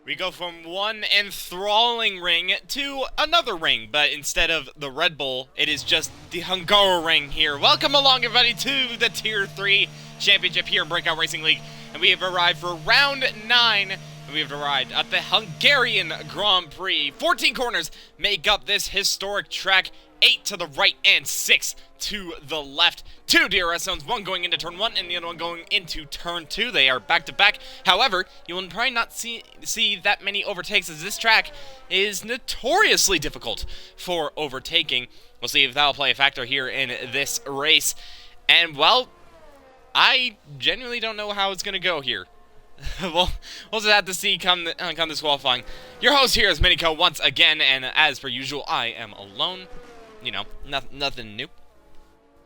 We go from one enthralling ring to another ring, but instead of the Red Bull, it is just the Hungaroring here. Welcome along, everybody, to the Tier 3 Championship here in Breakout Racing League. And we have arrived for Round 9. And we have arrived at the Hungarian Grand Prix. 14 corners make up this historic track. 8 to the right and 6 to the left. 2 DRS zones, one going into turn 1 and the other one going into turn 2. They are back to back. However, you will probably not see that many overtakes, as this track is notoriously difficult for overtaking. We'll see if that'll play a factor here in this race. And, well, I genuinely don't know how it's going to go here. We'll just have to see come this qualifying. Your host here is Miniko once again, and as per usual, I am alone. You know, nothing new.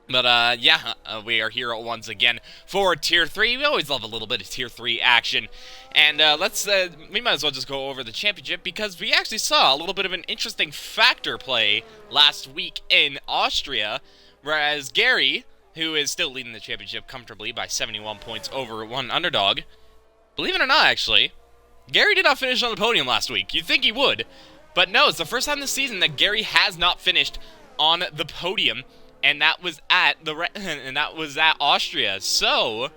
But, yeah, we are here once again for Tier 3. We always love a little bit of Tier 3 action. And, we might as well just go over the championship, because we actually saw a little bit of an interesting factor play last week in Austria, whereas Gary, who is still leading the championship comfortably by 71 points over one underdog, believe it or not, actually, Gary did not finish on the podium last week. You'd think he would. But no, it's the first time this season that Gary has not finished on the podium, and that was at Austria. So,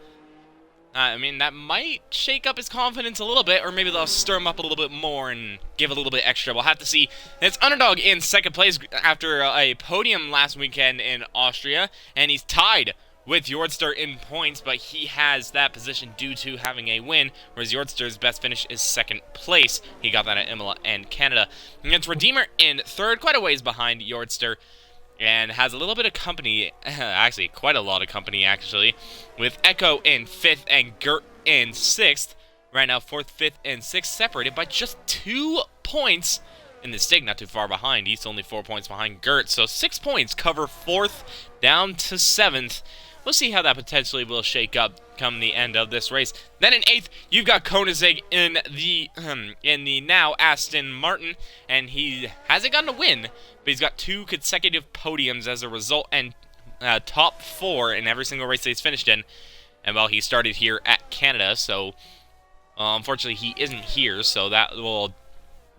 I mean, that might shake up his confidence a little bit, or maybe they'll stir him up a little bit more and give a little bit extra. We'll have to see. It's underdog in second place after a podium last weekend in Austria, and he's tied with Jordster in points, but he has that position due to having a win, whereas Jordster's best finish is second place. He got that at Imola and Canada. And it's Redeemer in third, quite a ways behind Jordster, and has a little bit of company, actually quite a lot of company actually, with Echo in fifth and Gert in sixth. Right now, fourth, fifth, and sixth separated by just 2 points. In the Stig, not too far behind. He's only 4 points behind Gert, so 6 points cover fourth down to seventh. We'll see how that potentially will shake up come the end of this race. Then in 8th, you've got Koenigsegg in the now Aston Martin, and he hasn't gotten a win, but he's got 2 consecutive podiums as a result, and top 4 in every single race that he's finished in. And, well, he started here at Canada, so unfortunately he isn't here, so that will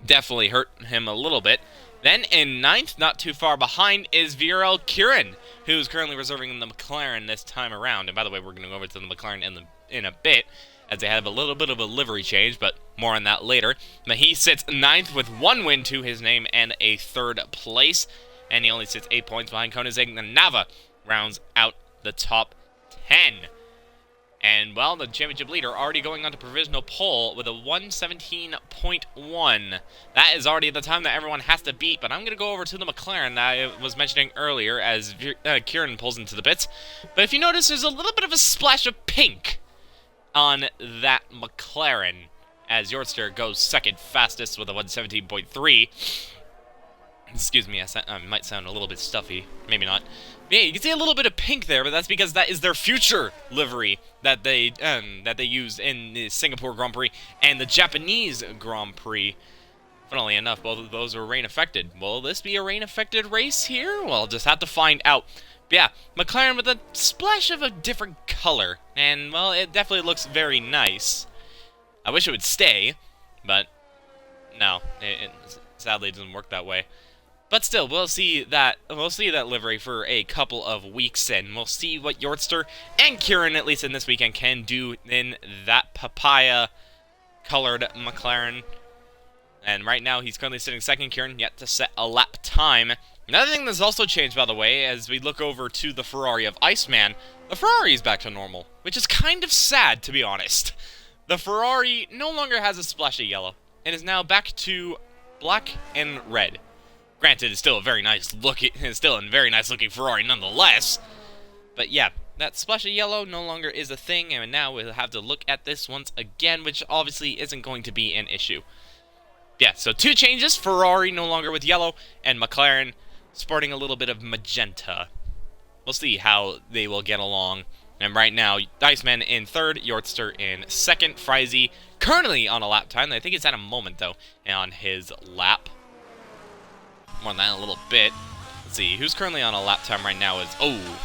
definitely hurt him a little bit. Then in 9th, not too far behind, is Viral Kieran, who's currently reserving the McLaren this time around. And by the way, we're going to go over to the McLaren in a bit, as they have a little bit of a livery change, but more on that later. But he sits 9th with 1 win to his name and a 3rd place, and he only sits 8 points behind Koenigsegg. And Nava rounds out the top 10. And, well, the championship leader already going on to provisional pole with a 117.1. That is already the time that everyone has to beat, but I'm going to go over to the McLaren that I was mentioning earlier as Kieran pulls into the pits. But if you notice, there's a little bit of a splash of pink on that McLaren, as Jordster goes second fastest with a 117.3. Excuse me, I might sound a little bit stuffy. Maybe not. Yeah, you can see a little bit of pink there, but that's because that is their future livery that they use in the Singapore Grand Prix and the Japanese Grand Prix. Funnily enough, both of those are rain-affected. Will this be a rain-affected race here? Well, I'll just have to find out. But yeah, McLaren with a splash of a different color, and, well, it definitely looks very nice. I wish it would stay, but no, it sadly doesn't work that way. But still, we'll see that livery for a couple of weeks, and we'll see what Jordster and Kieran, at least in this weekend, can do in that papaya-colored McLaren. And right now, he's currently sitting second. Kieran yet to set a lap time. Another thing that's also changed, by the way, as we look over to the Ferrari of Iceman, the Ferrari is back to normal, which is kind of sad, to be honest. The Ferrari no longer has a splash of yellow, and is now back to black and red. Granted, it's still a very nice looking Ferrari nonetheless. But yeah, that splash of yellow no longer is a thing, and now we'll have to look at this once again, which obviously isn't going to be an issue. Yeah, so 2 changes: Ferrari no longer with yellow, and McLaren sporting a little bit of magenta. We'll see how they will get along. And right now, Iceman in 3rd, Jordster in 2nd, Friese currently on a lap time. I think it's at a moment, though, on his lap. More on that in a little bit. Let's see, who's currently on a lap time right now is... Oh,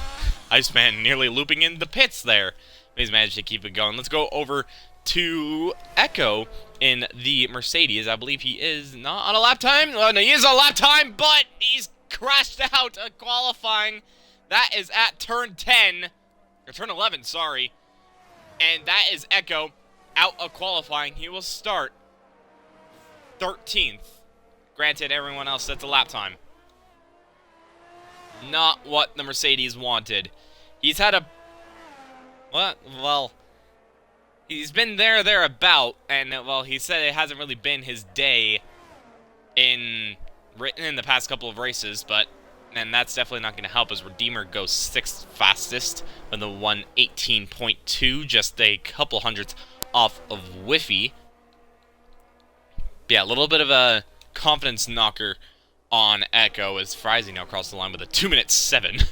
Iceman nearly looping in the pits there. He's managed to keep it going. Let's go over to Echo, in the Mercedes. I believe he is not on a lap time. Oh, no, he is on a lap time, but he's crashed out of qualifying. That is at turn 10, or turn 11, sorry. And that is Echo out of qualifying. He will start 13th. Granted, everyone else sets a lap time. Not what the Mercedes wanted. He's had a... What? Well, he's been thereabout, and, well, he said it hasn't really been his day in the past couple of races, but... And that's definitely not going to help as Redeemer goes 6th fastest with the 1:18.2, just a couple hundredths off of Whiffy. Yeah, a little bit of a confidence knocker on Echo as Frizy now crossed the line with a 2:07.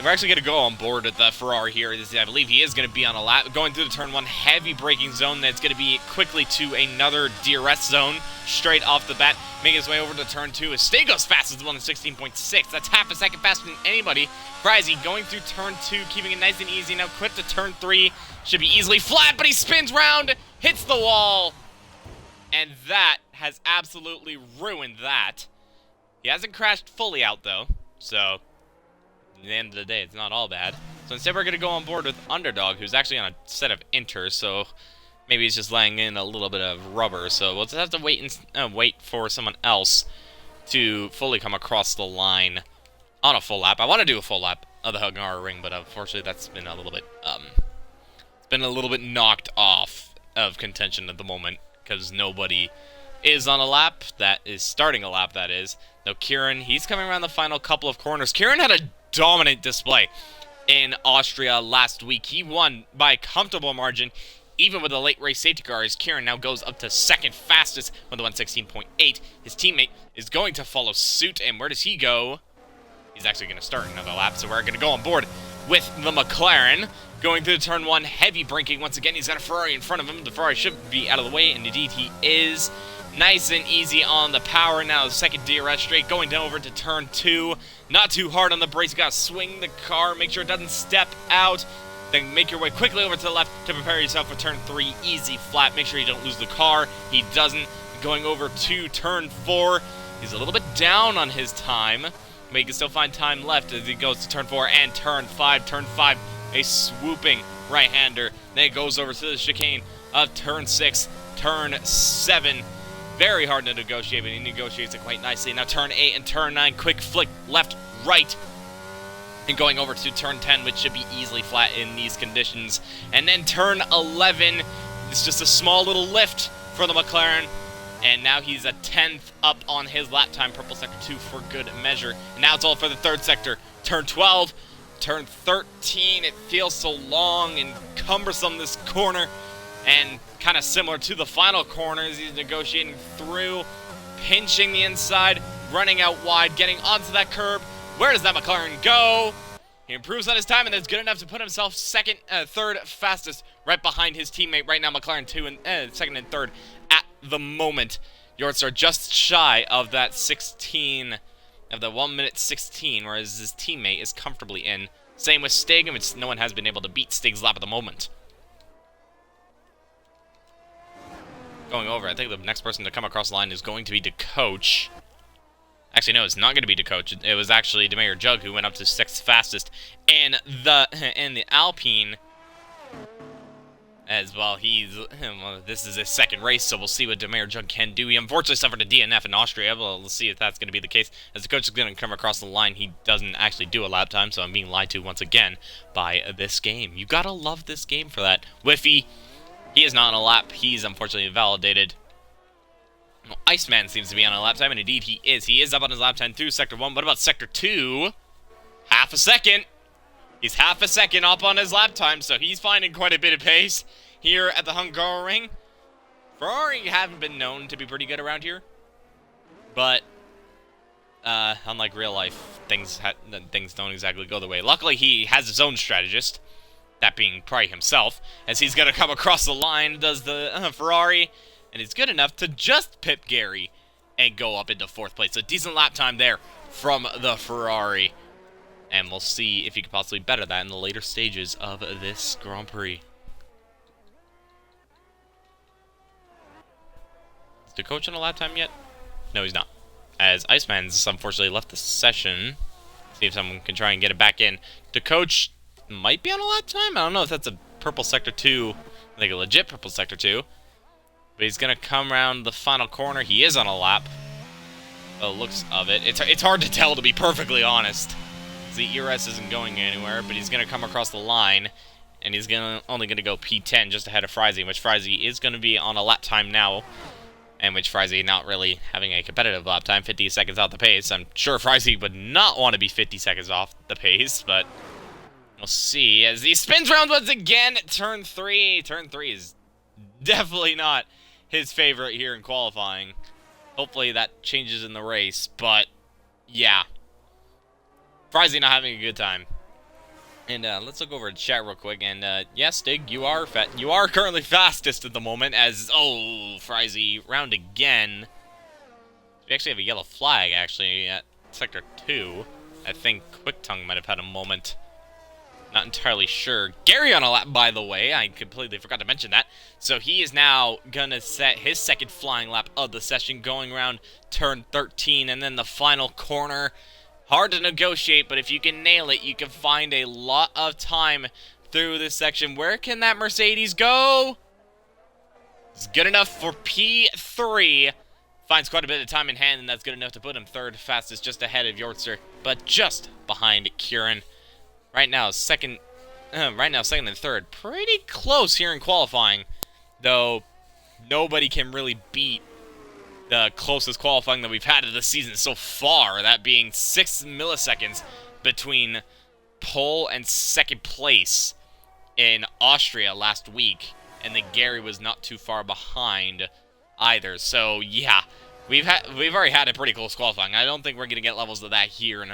We're actually going to go on board with the Ferrari here. I believe he is going to be on a lap. Going through the turn 1 heavy braking zone. That's going to be quickly to another DRS zone straight off the bat. Making his way over to turn 2. His stay goes fast as the 1:16.6. That's half a second faster than anybody. Frizy going through turn 2, keeping it nice and easy. Now quick to turn 3. Should be easily flat, but he spins round, hits the wall. And that has absolutely ruined that. He hasn't crashed fully out, though. So... at the end of the day, it's not all bad. So instead, we're going to go on board with Underdog, who's actually on a set of inters, so maybe he's just laying in a little bit of rubber. So we'll just have to wait for someone else to fully come across the line on a full lap. I want to do a full lap of the Hungary ring, but unfortunately, that's been a little bit knocked off of contention at the moment because nobody is on a lap. That is starting a lap. That is. Now Kieran, he's coming around the final couple of corners. Kieran had a dominant display in Austria last week. He won by a comfortable margin, even with a late race safety car, as Kieran now goes up to 2nd fastest with the 1:16.8. His teammate is going to follow suit, and where does he go? He's actually going to start another lap, so we're going to go on board with the McLaren. Going through turn 1, heavy braking once again. He's got a Ferrari in front of him. The Ferrari should be out of the way, and indeed he is. Nice and easy on the power. Now the second DRS straight, going down over to turn 2. Not too hard on the brakes. You gotta swing the car, make sure it doesn't step out. Then make your way quickly over to the left to prepare yourself for turn 3. Easy flat. Make sure you don't lose the car. He doesn't. Going over to turn 4. He's a little bit down on his time, but he can still find time left as he goes to turn 4 and turn 5. Turn 5, a swooping right-hander. Then it goes over to the chicane of turn 6. Turn 7. Very hard to negotiate, but he negotiates it quite nicely. Now turn 8 and turn 9, quick flick left, right. And going over to turn 10, which should be easily flat in these conditions. And then turn 11, it's just a small little lift for the McLaren. And now he's a 10th up on his lap time, purple sector 2 for good measure. And now it's all for the 3rd sector. Turn 12, turn 13, it feels so long and cumbersome, this corner. And kind of similar to the final corners, he's negotiating through, pinching the inside, running out wide, getting onto that curb. Where does that McLaren go? He improves on his time, and it's good enough to put himself 3rd fastest, right behind his teammate. Right now, McLaren 2nd and 3rd at the moment. Yorts are just shy of that 16, of the 1:16, whereas his teammate is comfortably in. Same with Stig, which no one has been able to beat Stig's lap at the moment. Going over, I think the next person to come across the line is going to be DeCoach. Actually, no, it's not going to be DeCoach. It was actually Demir Jug who went up to 6th fastest in the Alpine. As well, this is his 2nd race, so we'll see what Demir Jug can do. He unfortunately suffered a DNF in Austria. We'll see if that's going to be the case. As the coach is going to come across the line, he doesn't actually do a lap time, so I'm being lied to once again by this game. You gotta love this game for that. Whiffy, he is not on a lap. He's unfortunately invalidated. Well, Iceman seems to be on a lap time, and indeed he is. He is up on his lap time through Sector 1. What about Sector 2? Half a second. He's half a second up on his lap time, so he's finding quite a bit of pace here at the Hungary ring. Ferrari haven't been known to be pretty good around here, but unlike real life, things don't exactly go the way. Luckily, he has his own strategist, that being probably himself, as he's going to come across the line, does the Ferrari, and it's good enough to just pip Gary and go up into 4th place. So decent lap time there from the Ferrari, and we'll see if he can possibly better that in the later stages of this Grand Prix. the coach on a lap time yet? No, he's not. As Iceman's unfortunately left the session. See if someone can try and get it back in. The coach might be on a lap time? I don't know if that's a purple sector 2, like a legit purple sector 2. But he's gonna come around the final corner. He is on a lap. The looks of it. It's hard to tell, to be perfectly honest. The ERS isn't going anywhere, but he's gonna come across the line. And he's only gonna go P10 just ahead of Frizy, which Frizy is gonna be on a lap time now. And which Frizy not really having a competitive lap time, 50 seconds off the pace. I'm sure Frizy would not want to be 50 seconds off the pace, but we'll see. As he spins around once again, turn 3. Turn 3 is definitely not his favorite here in qualifying. Hopefully that changes in the race, but yeah. Frizy not having a good time. And let's look over to chat real quick. And yeah, Stig, you are currently fastest at the moment. As Frizy round again. We actually have a yellow flag actually at sector 2. I think Quick Tongue might have had a moment. Not entirely sure. Gary on a lap, by the way. I completely forgot to mention that. So he is now gonna set his second flying lap of the session, going around turn 13, and then the final corner. Hard to negotiate, but if you can nail it, you can find a lot of time through this section. Where can that Mercedes go? It's good enough for P3. Finds quite a bit of time in hand, and that's good enough to put him third fastest, just ahead of Yortzer, but just behind Kieran. Right now, second and third. Pretty close here in qualifying, though nobody can really beat the closest qualifying that we've had of the season so far, that being 6 milliseconds between pole and second place in Austria last week, and then Gary was not too far behind either. So yeah, we've already had a pretty close qualifying. I don't think we're gonna get levels of that here in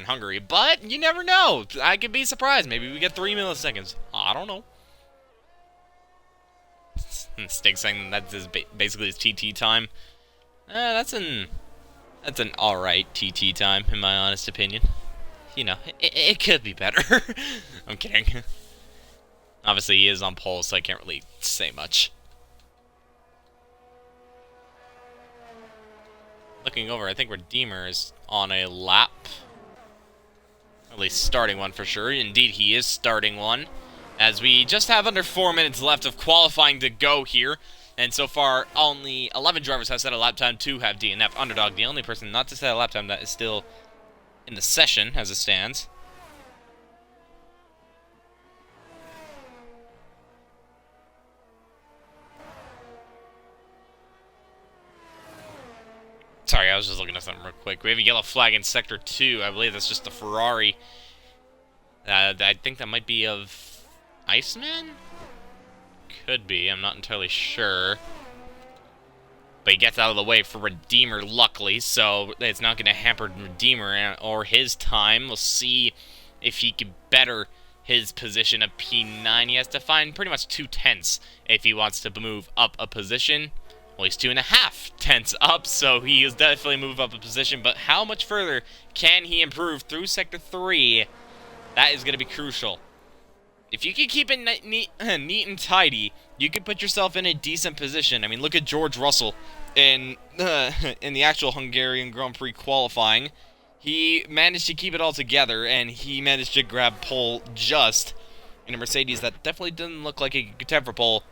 Hungary, but you never know. I could be surprised. Maybe we get 3 milliseconds. I don't know. Stig saying that's basically his TT time. That's an alright TT time, in my honest opinion. You know, it could be better. I'm kidding. Obviously, he is on pole, so I can't really say much. Looking over, I think Redeemer is on a lap. At least starting one for sure. Indeed, he is starting one. As we just have under 4 minutes left of qualifying to go here. And so far, only 11 drivers have set a lap time. 2 have DNF. Underdog, the only person not to set a lap time that is still in the session as it stands. Sorry, I was just looking at something real quick. We have a yellow flag in Sector 2. I believe that's just the Ferrari. I think that might be of Iceman? Could be. I'm not entirely sure. But he gets out of the way for Redeemer, luckily, so it's not going to hamper Redeemer or his time. We'll see if he can better his position of P9. He has to find pretty much 2 tenths if he wants to move up a position. Well, he's 2.5 tenths up, so he is definitely move up a position. But how much further can he improve through Sector 3? That is going to be crucial. If you can keep it neat and tidy, you can put yourself in a decent position. I mean, look at George Russell in the actual Hungarian Grand Prix qualifying. He managed to keep it all together, and he managed to grab pole just in a Mercedes that definitely didn't look like a contender for pole.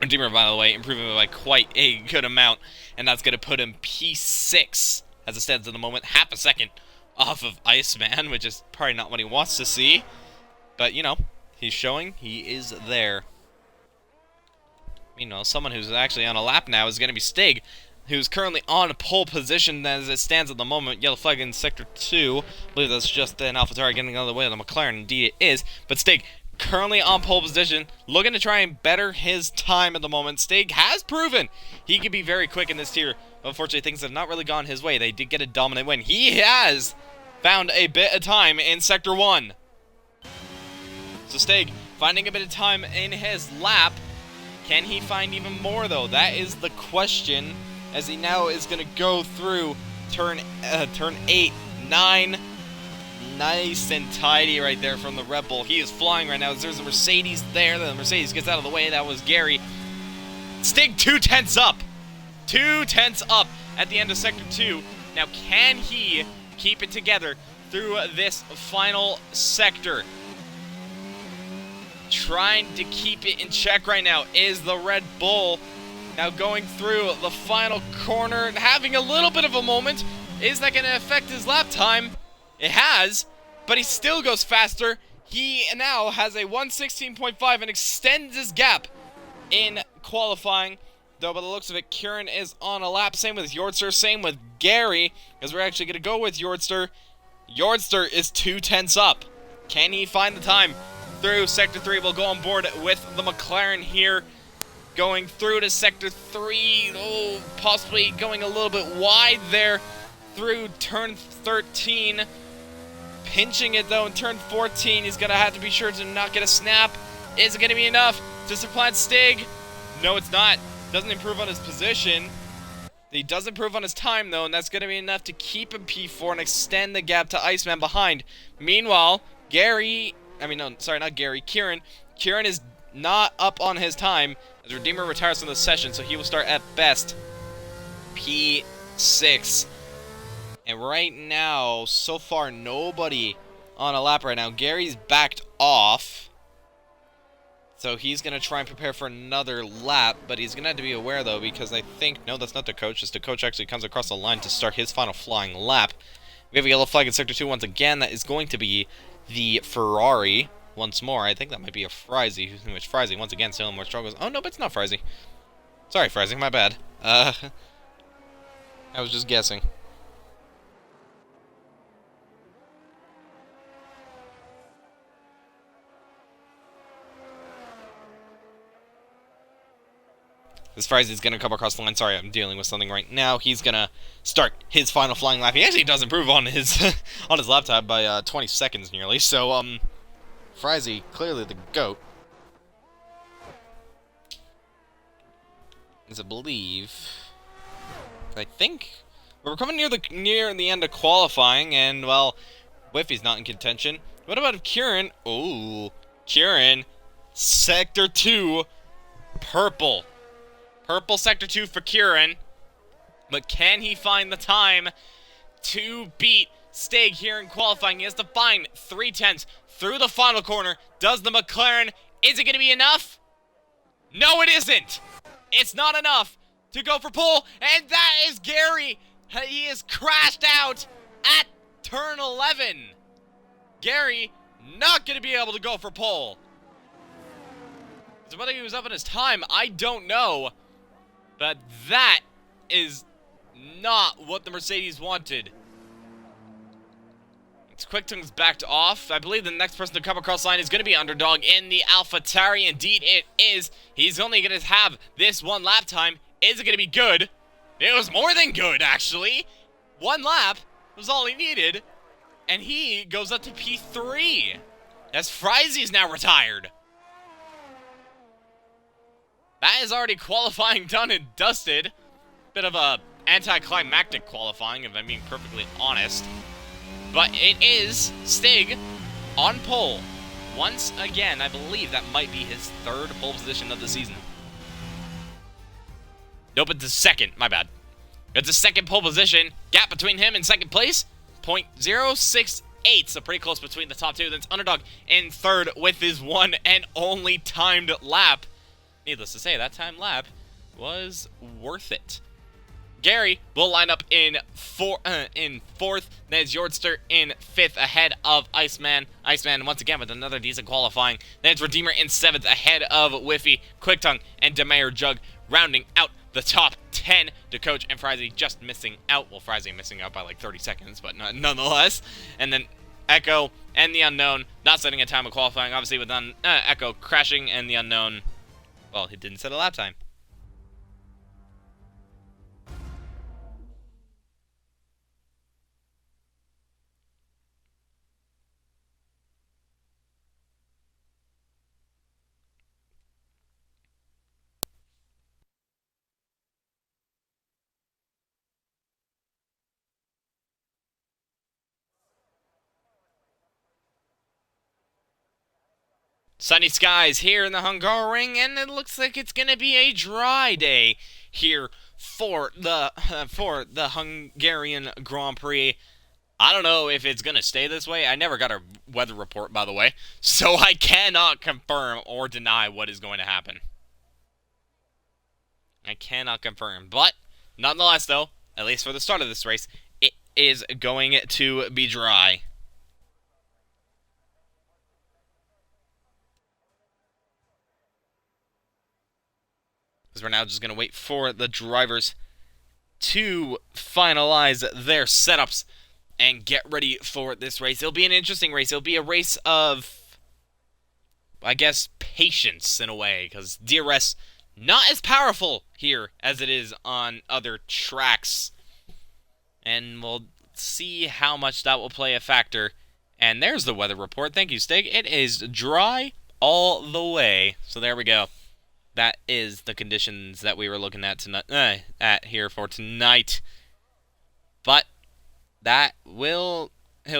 Redeemer, by the way, improving by quite a good amount, and that's going to put him P6 as it stands at the moment, half a second off of Iceman, which is probably not what he wants to see, but, you know, he's showing he is there. You know, someone who's actually on a lap now is going to be Stig, who's currently on pole position as it stands at the moment. Yellow flag in Sector 2. I believe that's just an AlphaTauri getting out of the way of the McLaren. Indeed it is. But Stig, currently on pole position, looking to try and better his time at the moment. Stig has proven he can be very quick in this tier. Unfortunately, things have not really gone his way. They did get a dominant win. He has found a bit of time in Sector 1. So Stig, finding a bit of time in his lap. Can he find even more, though? That is the question, as he now is going to go through turn 8, 9. Nice and tidy right there from the Red Bull. He is flying right now. There's a Mercedes there. The Mercedes gets out of the way. That was Gary. Stig 2 tenths up. 2/10 up at the end of Sector 2. Now, can he keep it together through this final sector? Trying to keep it in check right now is the Red Bull. Now going through the final corner, having a little bit of a moment. Is that going to affect his lap time? It has, but he still goes faster. He now has a 1:16.5 and extends his gap in qualifying. Though by the looks of it, Kieran is on a lap. Same with Yordster, same with Gary, because we're actually going to go with Yordster. Yordster is 2/10 up. Can he find the time through Sector 3? We'll go on board with the McLaren here. Going through to Sector 3. Oh, possibly going a little bit wide there through turn 13. Pinching it, though, in turn 14. He's going to have to be sure to not get a snap. Is it going to be enough to supplant Stig? No, it's not. Doesn't improve on his position. He does improve on his time, though, and that's going to be enough to keep him P4 and extend the gap to Iceman behind. Meanwhile, Kieran is not up on his time as Redeemer retires from the session, so he will start at best P6. And right now, so far, nobody on a lap right now. Gary's backed off, so he's going to try and prepare for another lap, but he's going to have to be aware, though, because I think, no, that's not the coach, as the coach actually comes across the line to start his final flying lap. We have a yellow flag in Sector 2 once again. That is going to be the Ferrari once more. I think that might be a Frizy, which Frizy, once again, still in more struggles. Oh, no, but it's not Frizy. Sorry, Frizy, my bad. I was just guessing. As far as he's going to come across the line, sorry, I'm dealing with something right now. He's going to start his final flying lap. He actually does improve on his on his lap time by 20 seconds nearly. So, Frizy, clearly the GOAT. As I believe, I think we're coming near the end of qualifying, and well, Whiffy's not in contention. What about Kieran? Oh, Kieran, Sector 2, purple. Purple Sector 2 for Kieran. But can he find the time to beat Stig here in qualifying? He has to find 3/10 through the final corner. Does the McLaren? Is it going to be enough? No, it isn't. It's not enough to go for pole. And that is Gary. He is crashed out at turn 11. Gary not going to be able to go for pole. So whether he was up in his time, I don't know. But that is not what the Mercedes wanted. It's Quicktongue's backed off. I believe the next person to come across the line is going to be Underdog in the AlphaTauri. Indeed, it is. He's only going to have this one lap time. Is it going to be good? It was more than good, actually. One lap was all he needed. And he goes up to P3. As Frizy's now retired. That is already qualifying done and dusted. Bit of a anticlimactic qualifying, if I'm being perfectly honest. But it is Stig on pole. Once again, I believe that might be his third pole position of the season. Nope, it's his second. My bad. It's his second pole position. Gap between him and second place, 0.068. So pretty close between the top two. Then it's Underdog in third with his one and only timed lap. Needless to say, that time lap was worth it. Gary will line up in fourth. Then it's Yordster in fifth, ahead of Iceman. Iceman once again with another decent qualifying. Then it's Redeemer in seventh, ahead of Whiffy, Quicktongue, and Demeyer Jug, rounding out the top 10. To Coach and Frizy just missing out. Well, Frizy missing out by like 30 seconds, but nonetheless. And then Echo and the Unknown not setting a time of qualifying, obviously with Echo crashing and the Unknown. Well, he didn't set a lap time. Sunny skies here in the Hungarian, and it looks like it's going to be a dry day here for the Hungarian Grand Prix. I don't know if it's going to stay this way. I never got a weather report, by the way, so I cannot confirm or deny what is going to happen. I cannot confirm, but nonetheless, though, at least for the start of this race, it is going to be dry. Because we're now just going to wait for the drivers to finalize their setups and get ready for this race. It'll be an interesting race. It'll be a race of, I guess, patience in a way, because DRS not as powerful here as it is on other tracks. And we'll see how much that will play a factor. And there's the weather report. Thank you, Stig. It is dry all the way. So there we go. That is the conditions that we were looking at tonight, here for tonight. But he'll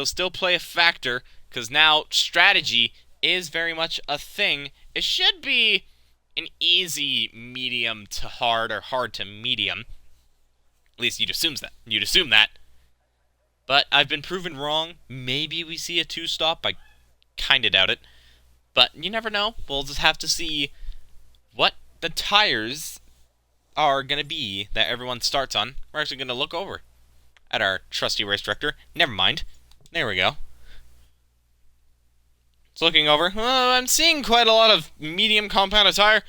still play a factor, because now strategy is very much a thing. It should be an easy medium to hard, or hard to medium. At least you'd assume that. But I've been proven wrong. Maybe we see a 2-stop. I kinda doubt it. But you never know. We'll just have to see what the tires are going to be that everyone starts on. We're actually going to look over at our trusty race director. Never mind. There we go. It's looking over. I'm seeing quite a lot of medium compounded tire.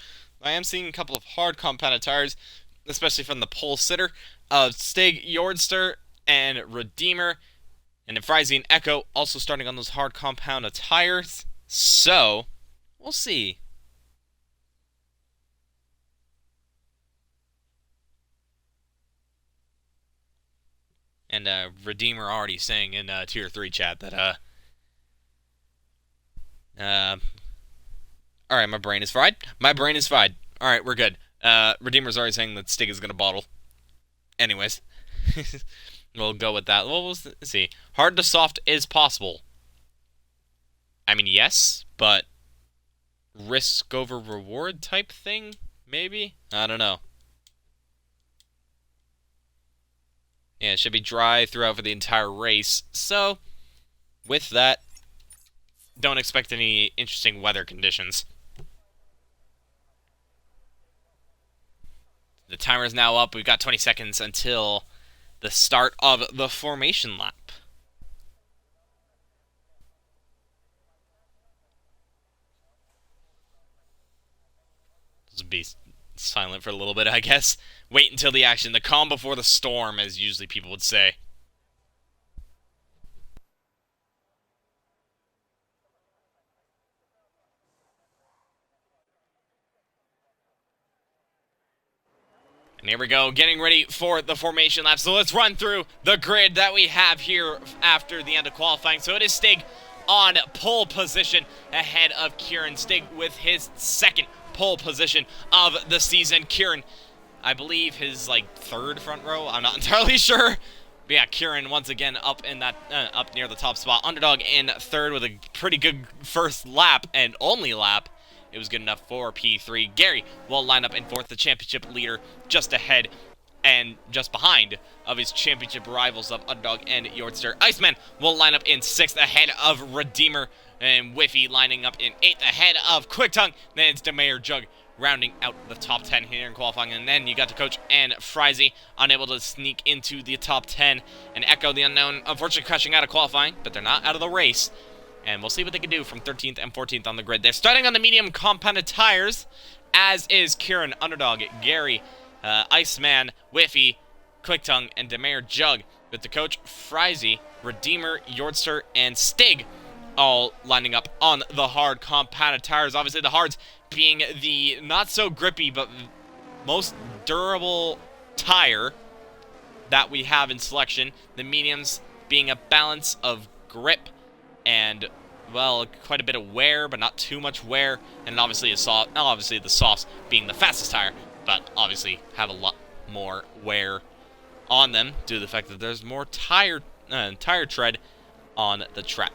I am seeing a couple of hard compounded tires, especially from the pole sitter of Stig, Jordster, and Redeemer. And then Frizy and Echo also starting on those hard compounded tires. So, we'll see. And Redeemer already saying in Tier 3 chat that, alright, my brain is fried. Alright, we're good. Redeemer's already saying that Stig is going to bottle. Anyways. We'll go with that. Well, we'll see. Hard to soft is possible. I mean, yes, but risk over reward type thing? Maybe? I don't know. Yeah, it should be dry throughout for the entire race. So, with that, don't expect any interesting weather conditions. The timer is now up. We've got 20 seconds until the start of the formation lap. Just be silent for a little bit, I guess. Wait until the action. The calm before the storm, as usually people would say. And here we go, getting ready for the formation lap. So let's run through the grid that we have here after the end of qualifying. So it is Stig on pole position ahead of Kieran. Stig with his second pole position of the season. Kieran, I believe his third front row. I'm not entirely sure. But yeah, Kieran once again up in that up near the top spot. Underdog in third with a pretty good first lap and only lap. It was good enough for P3. Gary will line up in fourth, the championship leader, just ahead and just behind of his championship rivals of Underdog and Jordster. Iceman will line up in sixth, ahead of Redeemer, and Whiffy lining up in eighth, ahead of Quick Tongue. Then it's DeMayer Jug rounding out the top 10 here in qualifying. And then you got the coach and Frizy unable to sneak into the top 10. And Echo the Unknown, unfortunately crashing out of qualifying, but they're not out of the race. And we'll see what they can do from 13th and 14th on the grid. They're starting on the medium compounded tires, as is Kieran, Underdog, Gary, Iceman, Whiffy, Quick Tongue, and DeMayer Jug. With the coach, Frizy, Redeemer, Jordster, and Stig all lining up on the hard compounded tires. Obviously the hards being the not so grippy but most durable tire that we have in selection. The mediums being a balance of grip and, well, quite a bit of wear, but not too much wear. And obviously the softs being the fastest tire, but obviously have a lot more wear on them due to the fact that there's more tire tread on the track,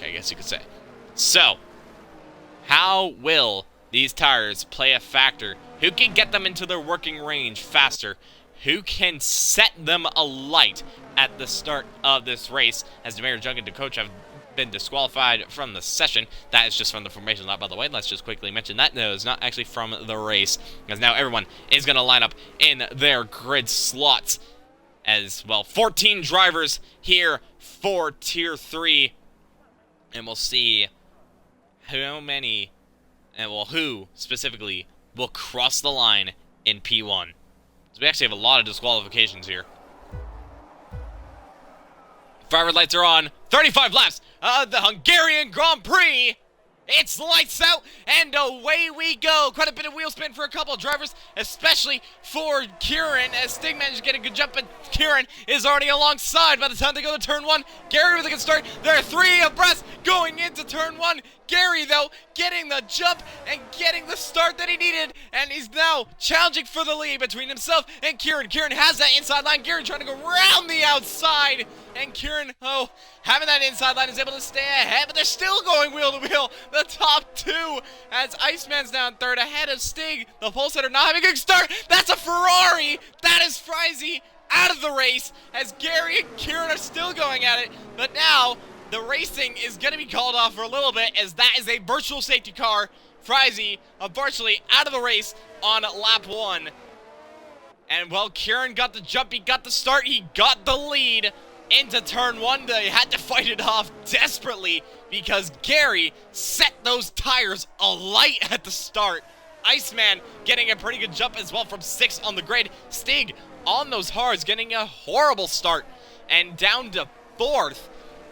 I guess you could say. So, how will these tires play a factor. Who can get them into their working range faster? Who can set them alight at the start of this race? As Demir Jung and DeCoach have been disqualified from the session. That is just from the formation lap, by the way. Let's just quickly mention that. No, it's not actually from the race, because now everyone is going to line up in their grid slots. As well, 14 drivers here for Tier 3. And we'll see how many, and well, who specifically will cross the line in P1. So we actually have a lot of disqualifications here. Driver lights are on. 35 laps of the Hungarian Grand Prix. It's lights out, and away we go. Quite a bit of wheel spin for a couple of drivers, especially for Kieran, as Stig managed to get a good jump, but Kieran is already alongside by the time they go to turn 1. Gary with a good start. There are 3 abreast going into turn 1. Gary, though, getting the jump and getting the start that he needed, and he's now challenging for the lead between himself and Kieran. Kieran has that inside line. Gary trying to go around the outside, and Kieran, having that inside line, is able to stay ahead, but they're still going wheel to wheel. The top 2, as Iceman's down third ahead of Stig. The pole setter not having a good start. That's a Ferrari. That is Frizy out of the race, as Gary and Kieran are still going at it, but now the racing is going to be called off for a little bit, as that is a virtual safety car. Frizy virtually out of the race on lap 1. And well, Kieran got the jump, he got the start, he got the lead into turn 1. They had to fight it off desperately because Gary set those tires alight at the start. Iceman getting a pretty good jump as well from 6th on the grid. Stig on those hards getting a horrible start and down to 4th.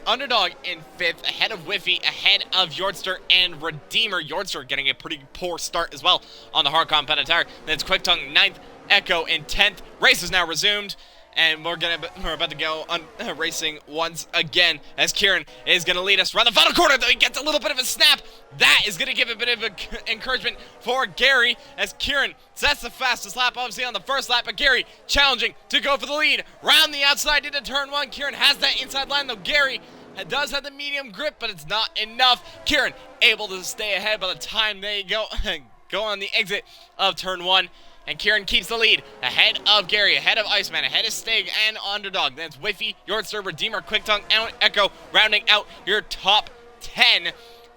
Underdog in 5th, ahead of Whiffy, ahead of Yordster and Redeemer. Yordster getting a pretty poor start as well on the hard compounded tire. Then it's Quick Tongue 9th, Echo in 10th. Race is now resumed, and we're about to go on racing once again, as Kieran is going to lead us around the final corner, though he gets a little bit of a snap. That is going to give a bit of encouragement for Gary, as Kieran sets the fastest lap, obviously on the first lap, but Gary challenging to go for the lead. Round the outside into turn 1. Kieran has that inside line, though Gary does have the medium grip, but it's not enough. Kieran able to stay ahead by the time they go on the exit of turn 1. And Kieran keeps the lead, ahead of Gary, ahead of Iceman, ahead of Stig, and Underdog. Then it's Whiffy, Yordster, Redeemer, Quick Tongue, and Echo, rounding out your top 10.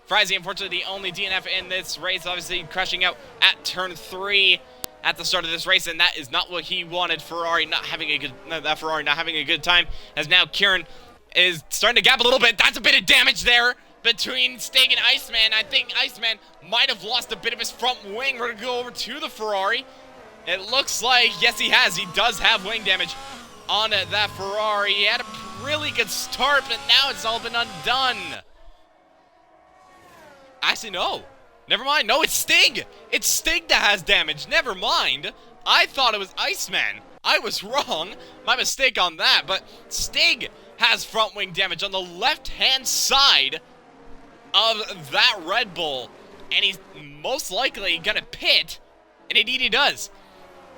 Frizy, unfortunately, the only DNF in this race, obviously crashing out at turn 3 at the start of this race, and that is not what he wanted. Ferrari not having a good time, as now Kieran is starting to gap a little bit. That's a bit of damage there between Stig and Iceman. I think Iceman might have lost a bit of his front wing. We're going to go over to the Ferrari. It looks like, yes, he has. He does have wing damage on that Ferrari. He had a really good start, but now it's all been undone. Actually, no. Never mind. No, it's Stig. It's Stig that has damage. Never mind. I thought it was Iceman. I was wrong. My mistake on that. But Stig has front wing damage on the left-hand side of that Red Bull. And he's most likely going to pit. And indeed he does.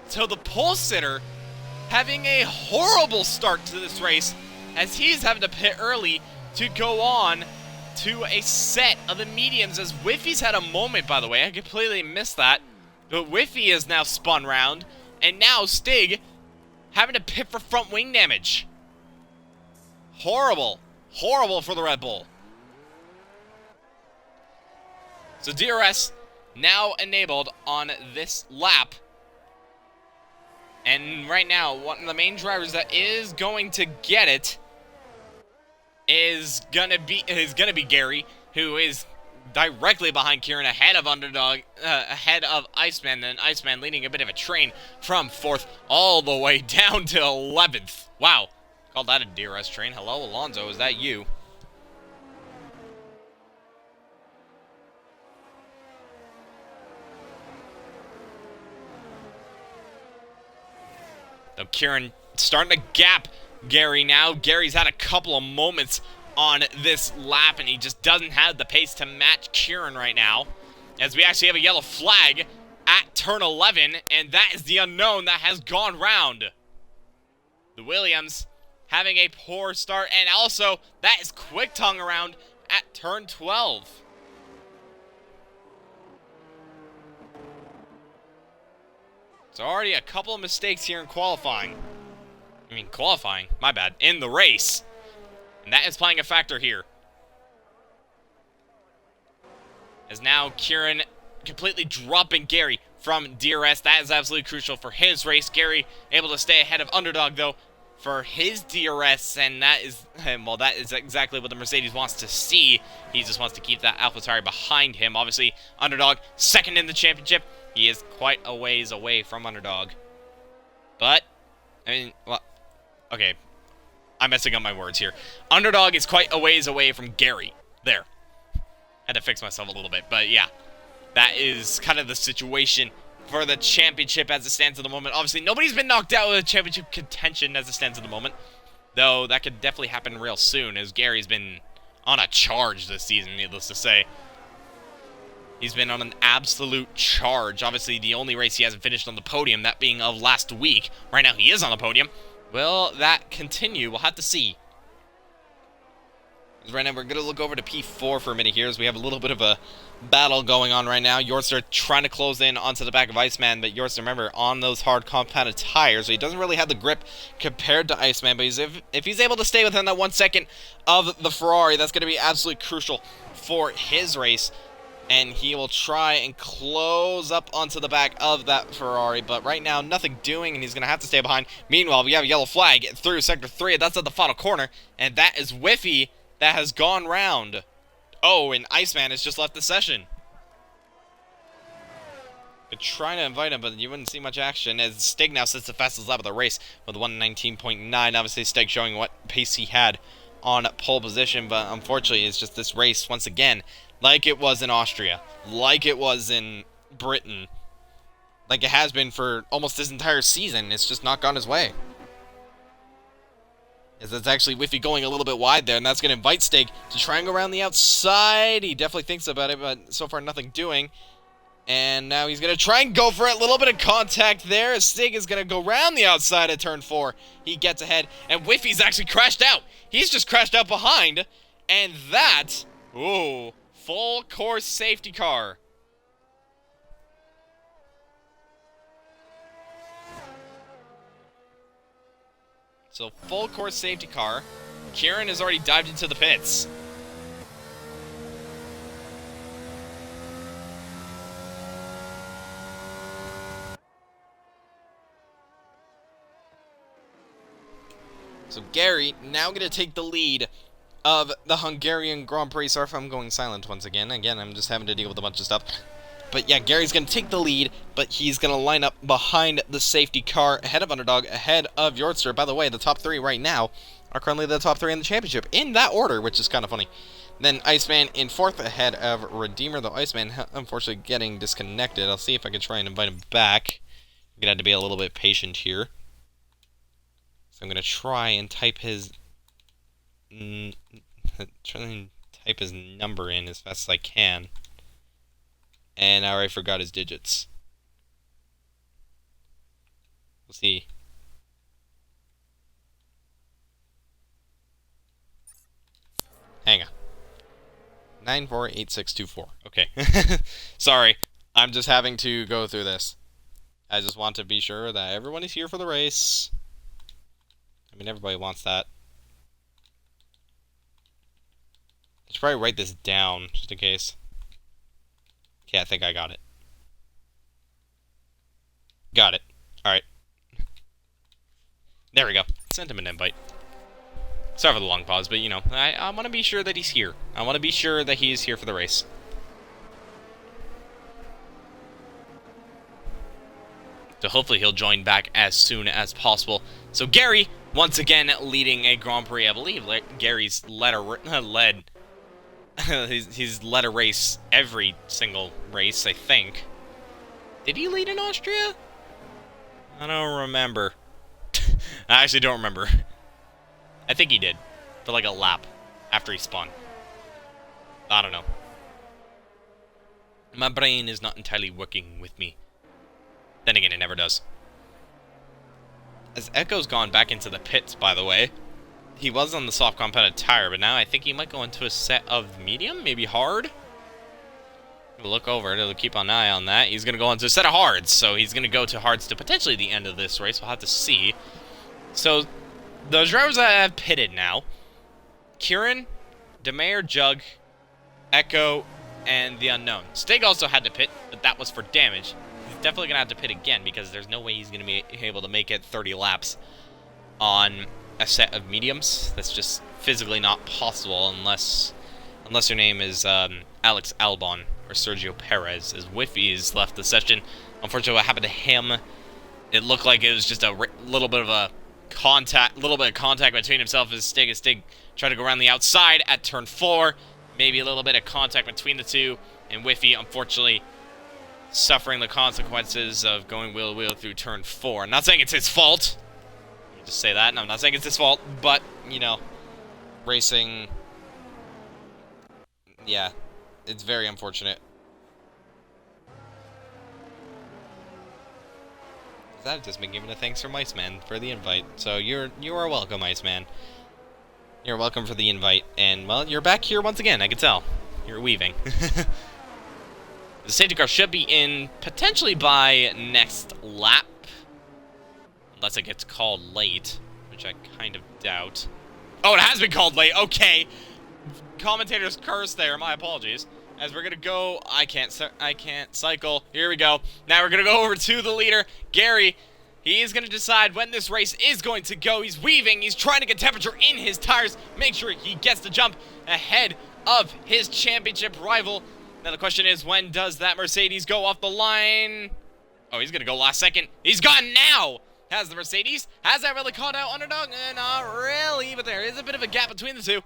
So the pole sitter having a horrible start to this race, as he's having to pit early to go on to a set of the mediums, as Whiffy's had a moment, by the way. I completely missed that. But Whiffy is now spun round, and now Stig having to pit for front wing damage. Horrible. Horrible for the Red Bull. So DRS now enabled on this lap. And right now, one of the main drivers that is going to get it is gonna be Gary, who is directly behind Kieran, ahead of Underdog, ahead of Iceman, and Iceman leading a bit of a train from 4th all the way down to 11th. Wow, called that a DRS train. Hello, Alonso, is that you? Though Kieran starting to gap Gary now. Gary's had a couple of moments on this lap, and he just doesn't have the pace to match Kieran right now. As we actually have a yellow flag at turn 11, and that is the unknown that has gone round. The Williams having a poor start, and also that is Quick Tongue around at turn 12. So already a couple of mistakes here in qualifying. I mean, qualifying, my bad, in the race. And that is playing a factor here. As now Kieran completely dropping Gary from DRS. That is absolutely crucial for his race. Gary able to stay ahead of Underdog, though, for his DRS, and that is, well, that is exactly what the Mercedes wants to see. He just wants to keep that AlphaTauri behind him. Obviously, Underdog second in the championship. He is quite a ways away from Underdog. But, I mean, well, okay, I'm messing up my words here. Underdog is quite a ways away from Gary. There. Had to fix myself a little bit, but yeah. That is kind of the situation for the championship as it stands at the moment. Obviously, nobody's been knocked out of the championship contention as it stands at the moment. Though, that could definitely happen real soon, as Gary's been on a charge this season, needless to say. He's been on an absolute charge. Obviously, the only race he hasn't finished on the podium, that being of last week. Right now, he is on the podium. Will that continue? We'll have to see. Right now, we're going to look over to P4 for a minute here, as we have a little bit of a battle going on right now. Yorster trying to close in onto the back of Iceman, but Yorster, remember, on those hard compounded tires, so he doesn't really have the grip compared to Iceman, but if he's able to stay within that 1 second of the Ferrari, that's going to be absolutely crucial for his race, and he will try and close up onto the back of that Ferrari, but right now, nothing doing, and he's going to have to stay behind. Meanwhile, we have a yellow flag through Sector 3, that's at the final corner, and that is Whiffy. That has gone round. Oh, and Iceman has just left the session. Been trying to invite him, but you wouldn't see much action, as Stig now sits the fastest lap of the race with 1:19.9. Obviously, Stig showing what pace he had on pole position, but unfortunately, it's just this race, once again, like it was in Austria, like it was in Britain, like it has been for almost this entire season. It's just not gone his way. As it's actually Whiffy going a little bit wide there, and that's going to invite Stig to try and go around the outside. He definitely thinks about it, but so far nothing doing. And now he's going to try and go for it. A little bit of contact there. Stig is going to go around the outside of turn 4. He gets ahead, and Whiffy's actually crashed out. He's just crashed out behind, and that, ooh, full course safety car. So, full course safety car. Kieran has already dived into the pits. So, Gary now going to take the lead of the Hungarian Grand Prix. Sorry if I'm going silent once again. Again, I'm just having to deal with a bunch of stuff. But yeah, Gary's going to take the lead, but he's going to line up behind the safety car, ahead of Underdog, ahead of Yorster. By the way, the top 3 right now are currently the top 3 in the championship, in that order, which is kind of funny. Then Iceman in 4th, ahead of Redeemer, though Iceman, unfortunately, getting disconnected. I'll see if I can try and invite him back. I'm going to have to be a little bit patient here. So I'm going to try and type his... number in as fast as I can. And I already forgot his digits. We'll see. Hang on. 948624. Okay. Sorry. I'm just having to go through this. I just want to be sure that everyone is here for the race. I mean, everybody wants that. I should probably write this down, just in case. Okay, I think I got it. Got it. Alright. There we go. Sent him an invite. Sorry for the long pause, but, you know, I want to be sure that he's here. I want to be sure that he is here for the race. So hopefully he'll join back as soon as possible. So Gary, once again, leading a Grand Prix. I believe Gary's he's led a race every single race, I think. Did he lead in Austria? I don't remember. I actually don't remember. I think he did. For like a lap after he spun. I don't know. My brain is not entirely working with me. Then again, it never does. As Echo's gone back into the pits, by the way. He was on the soft compounded tire, but now I think he might go into a set of medium, maybe hard. We'll look over to keep an eye on that. He's going to go into a set of hards, so he's going to go to hards to potentially the end of this race. We'll have to see. So, the drivers that have pitted now, Kieran, Demare, Jug, Echo, and the Unknown. Stig also had to pit, but that was for damage. He's definitely going to have to pit again, because there's no way he's going to be able to make it 30 laps on a set of mediums. That's just physically not possible unless your name is Alex Albon or Sergio Perez, as Whiffy's left the session. Unfortunately, what happened to him, it looked like it was just a little bit of contact between himself and Stig tried to go around the outside at turn 4. Maybe a little bit of contact between the two, and Whiffy, unfortunately, suffering the consequences of going wheel-to-wheel through turn 4. I'm not saying it's his fault. Let me just say that. No, I'm not saying it's his fault, but, you know, racing, yeah, it's very unfortunate. That just been given a thanks from Iceman for the invite. So you are welcome, Iceman. You're welcome for the invite, and well, you're back here once again. I can tell you're weaving. The safety car should be in potentially by next lap, unless it gets called late, which I kind of doubt. Oh, it has been called late. Okay. Commentator's curse there. My apologies. As we're gonna go, I can't cycle. Here we go. Now we're gonna go over to the leader, Gary. He is gonna decide when this race is going to go. He's weaving. He's trying to get temperature in his tires. Make sure he gets the jump ahead of his championship rival. Now the question is, when does that Mercedes go off the line? Oh, he's gonna go last second. He's gone now. Has the Mercedes? Has that really caught out Underdog? Not really, but there is a bit of a gap between the two.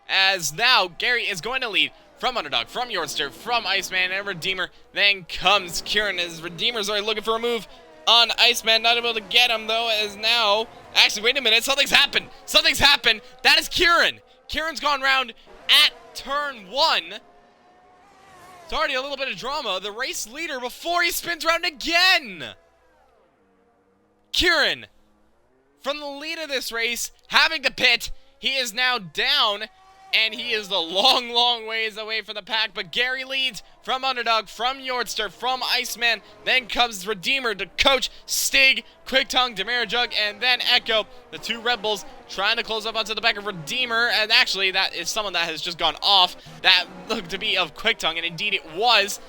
As now, Gary is going to lead from Underdog, from Yorkster, from Iceman, and Redeemer. Then comes Kieran, as Redeemer's already looking for a move on Iceman. Not able to get him, though, as now... Actually, wait a minute. Something's happened. Something's happened. That is Kieran. Kieran's gone round at turn 1. It's already a little bit of drama. The race leader before he spins around again. Kieran, from the lead of this race, having to pit. He is now down. And he is a long, long ways away from the pack. But Gary leads from Underdog, from Yorkster, from Iceman. Then comes Redeemer to coach Stig, Quick Tongue, Demare Jug, and then Echo. The two Red Bulls trying to close up onto the back of Redeemer. And actually, that is someone that has just gone off. That looked to be of Quick Tongue, and indeed it was.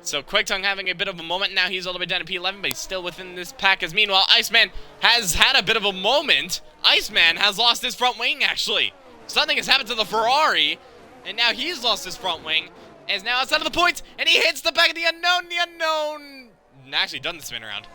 So Quick Tongue having a bit of a moment. Now he's all the way down to P11, but he's still within this pack. As meanwhile, Iceman has had a bit of a moment. Iceman has lost his front wing, actually. Something has happened to the Ferrari, and now he's lost his front wing, and is now outside of the points, and he hits the back of the Unknown. The Unknown actually doesn't spin around.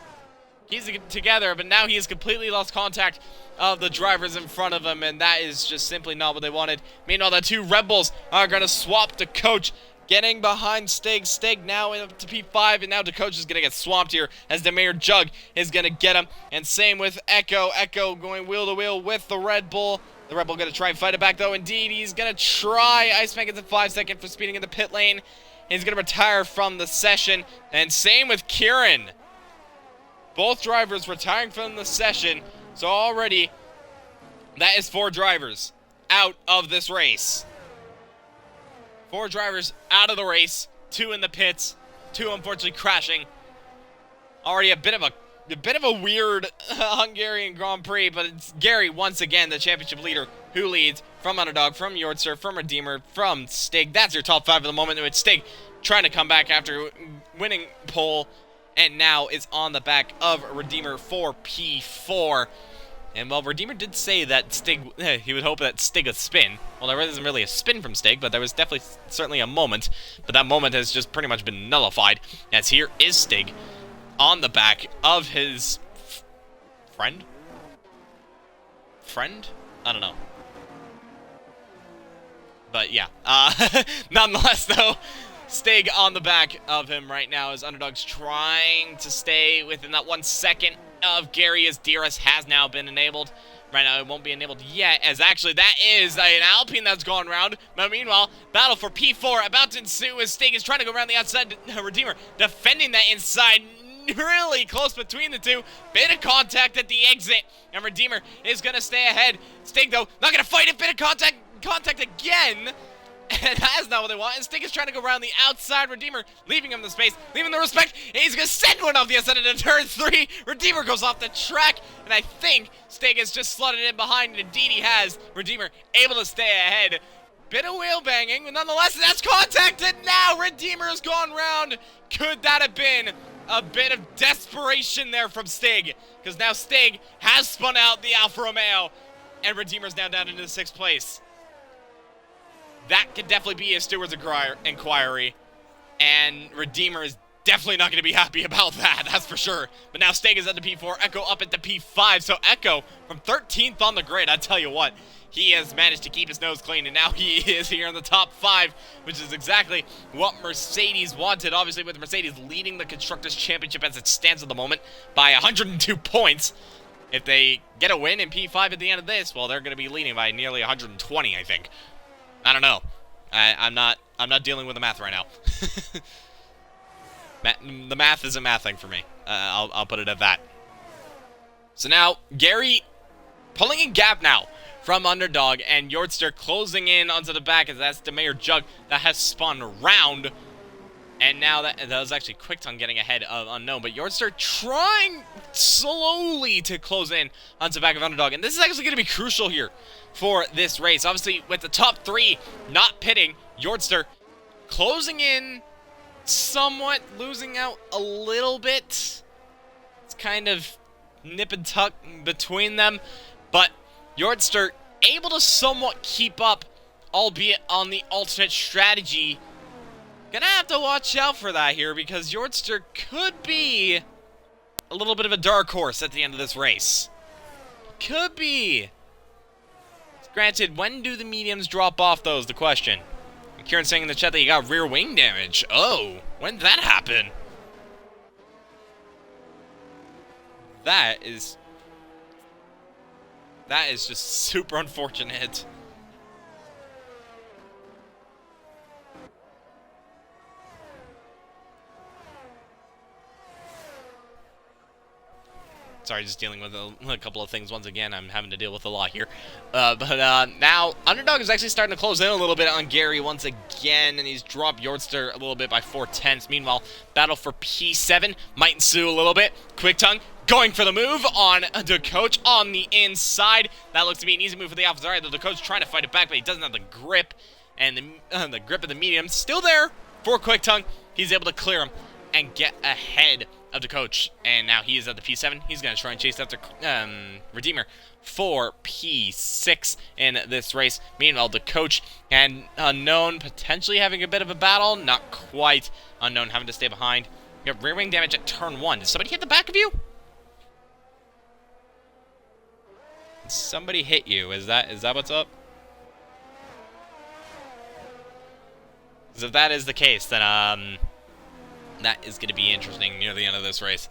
He's together, but now he has completely lost contact of the drivers in front of him, and that is just simply not what they wanted. Meanwhile, the two Red Bulls are going to swap to coach, getting behind Stig. Stig now up to P5, and now the coach is going to get swamped here as Demare Jug is going to get him, and same with Echo. Echo going wheel-to-wheel with the Red Bull. The Red Bull going to try and fight it back, though. Indeed, he's going to try. Iceman gets a 5 second for speeding in the pit lane. He's going to retire from the session. And same with Kieran. Both drivers retiring from the session. So already, that is 4 drivers out of this race. 4 drivers out of the race. 2 in the pits. 2 unfortunately crashing. Already a bit of a weird Hungarian Grand Prix, but it's Gary, once again, the championship leader, who leads from Underdog, from Yorkster, from Redeemer, from Stig. That's your top 5 of the moment. It's Stig trying to come back after winning pole, and now is on the back of Redeemer for P4. And, well, Redeemer did say that Stig, he would hope that Stig would spin. Well, there isn't really a spin from Stig, but there was definitely, certainly a moment. But that moment has just pretty much been nullified, as here is Stig on the back of his friend? I don't know. But yeah, nonetheless though, Stig on the back of him right now as Underdog's trying to stay within that 1 second of Gary, as DRS has now been enabled. Right now it won't be enabled yet, as actually that is an Alpine that's gone round. But meanwhile, battle for P4 about to ensue as Stig is trying to go around the outside. Redeemer defending that inside. Really close between the two. Bit of contact at the exit, and Redeemer is going to stay ahead. Stig, though, not going to fight it. Bit of contact again, And that's not what they want. And Stig is trying to go around the outside. Redeemer leaving him the space, leaving the respect. And he's going to send one off the ascent into turn 3. Redeemer goes off the track. And I think Stig has just slotted in behind. And indeed he has. Redeemer able to stay ahead. Bit of wheel banging, but nonetheless, that's contacted now. Redeemer has gone round. Could that have been a bit of desperation there from Stig? Because now Stig has spun out the Alfa Romeo. And Redeemer's now down into the 6th place. That could definitely be a steward's inquiry, and Redeemer is definitely not going to be happy about that, that's for sure. But now Stig is at the P4, Echo up at the P5, so Echo from 13th on the grid, I tell you what, he has managed to keep his nose clean, and now he is here in the top 5, which is exactly what Mercedes wanted, obviously with Mercedes leading the Constructors' Championship as it stands at the moment by 102 points. If they get a win in P5 at the end of this, well, they're going to be leading by nearly 120, I think. I don't know. I'm not dealing with the math right now. The math isn't mathing for me. I'll put it at that. So now Gary pulling a gap now from underdog, and Yordster closing in onto the back as that's the Mayor Jug that has spun around. And now that was actually QuickTime getting ahead of Unknown, but Yordster trying slowly to close in onto the back of underdog, and this is actually going to be crucial here for this race. Obviously, with the top 3 not pitting, Yordster closing in, somewhat losing out a little bit. It's kind of nip and tuck between them, but Yordster able to somewhat keep up, albeit on the alternate strategy. Gonna have to watch out for that here, because Yordster could be a little bit of a dark horse at the end of this race. Could be. Granted, when do the mediums drop off, though, is the question. And Kieran saying in the chat that you got rear wing damage. Oh, when did that happen? That is just super unfortunate. Sorry, just dealing with a couple of things once again. I'm having to deal with a lot here. But now, Underdog is actually starting to close in a little bit on Gary once again, and he's dropped Yordster a little bit by 4/10. Meanwhile, battle for P7 might ensue a little bit. QuickTime going for the move on the coach on the inside. That looks to be an easy move for the AlphaTauri, though the coach trying to fight it back, but he doesn't have the grip. And the grip of the medium still there for QuickTime. He's able to clear him and get ahead of the coach, and now he is at the P7. He's going to try and chase after Redeemer for P6 in this race. Meanwhile, the coach and Unknown potentially having a bit of a battle. Not quite. Unknown having to stay behind. You have rear wing damage at turn 1. Did somebody hit the back of you? Did somebody hit you? Is that what's up? Because if that is the case, then that is going to be interesting near the end of this race.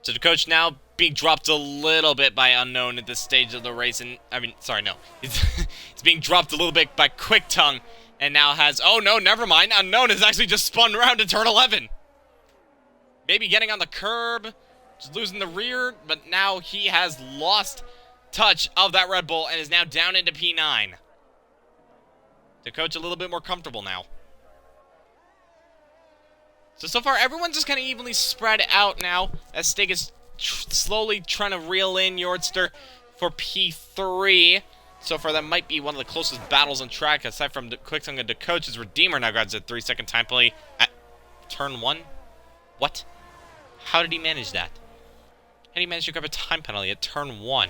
So the coach now being dropped a little bit by Unknown at this stage of the race. And no. He's being dropped a little bit by QuickTime. And now has... Oh, no, never mind. Unknown has actually just spun around to turn 11. Maybe getting on the curb. Just losing the rear. But now he has lost touch of that Red Bull and is now down into P9. The coach a little bit more comfortable now. So far, everyone's just kind of evenly spread out now, as Stig is slowly trying to reel in Yordster for P3. So far, that might be one of the closest battles on track, aside from QuickTime and the coach, as Redeemer now grabs a 3-second time penalty at turn 1. What? How did he manage that? How did he manage to grab a time penalty at turn 1?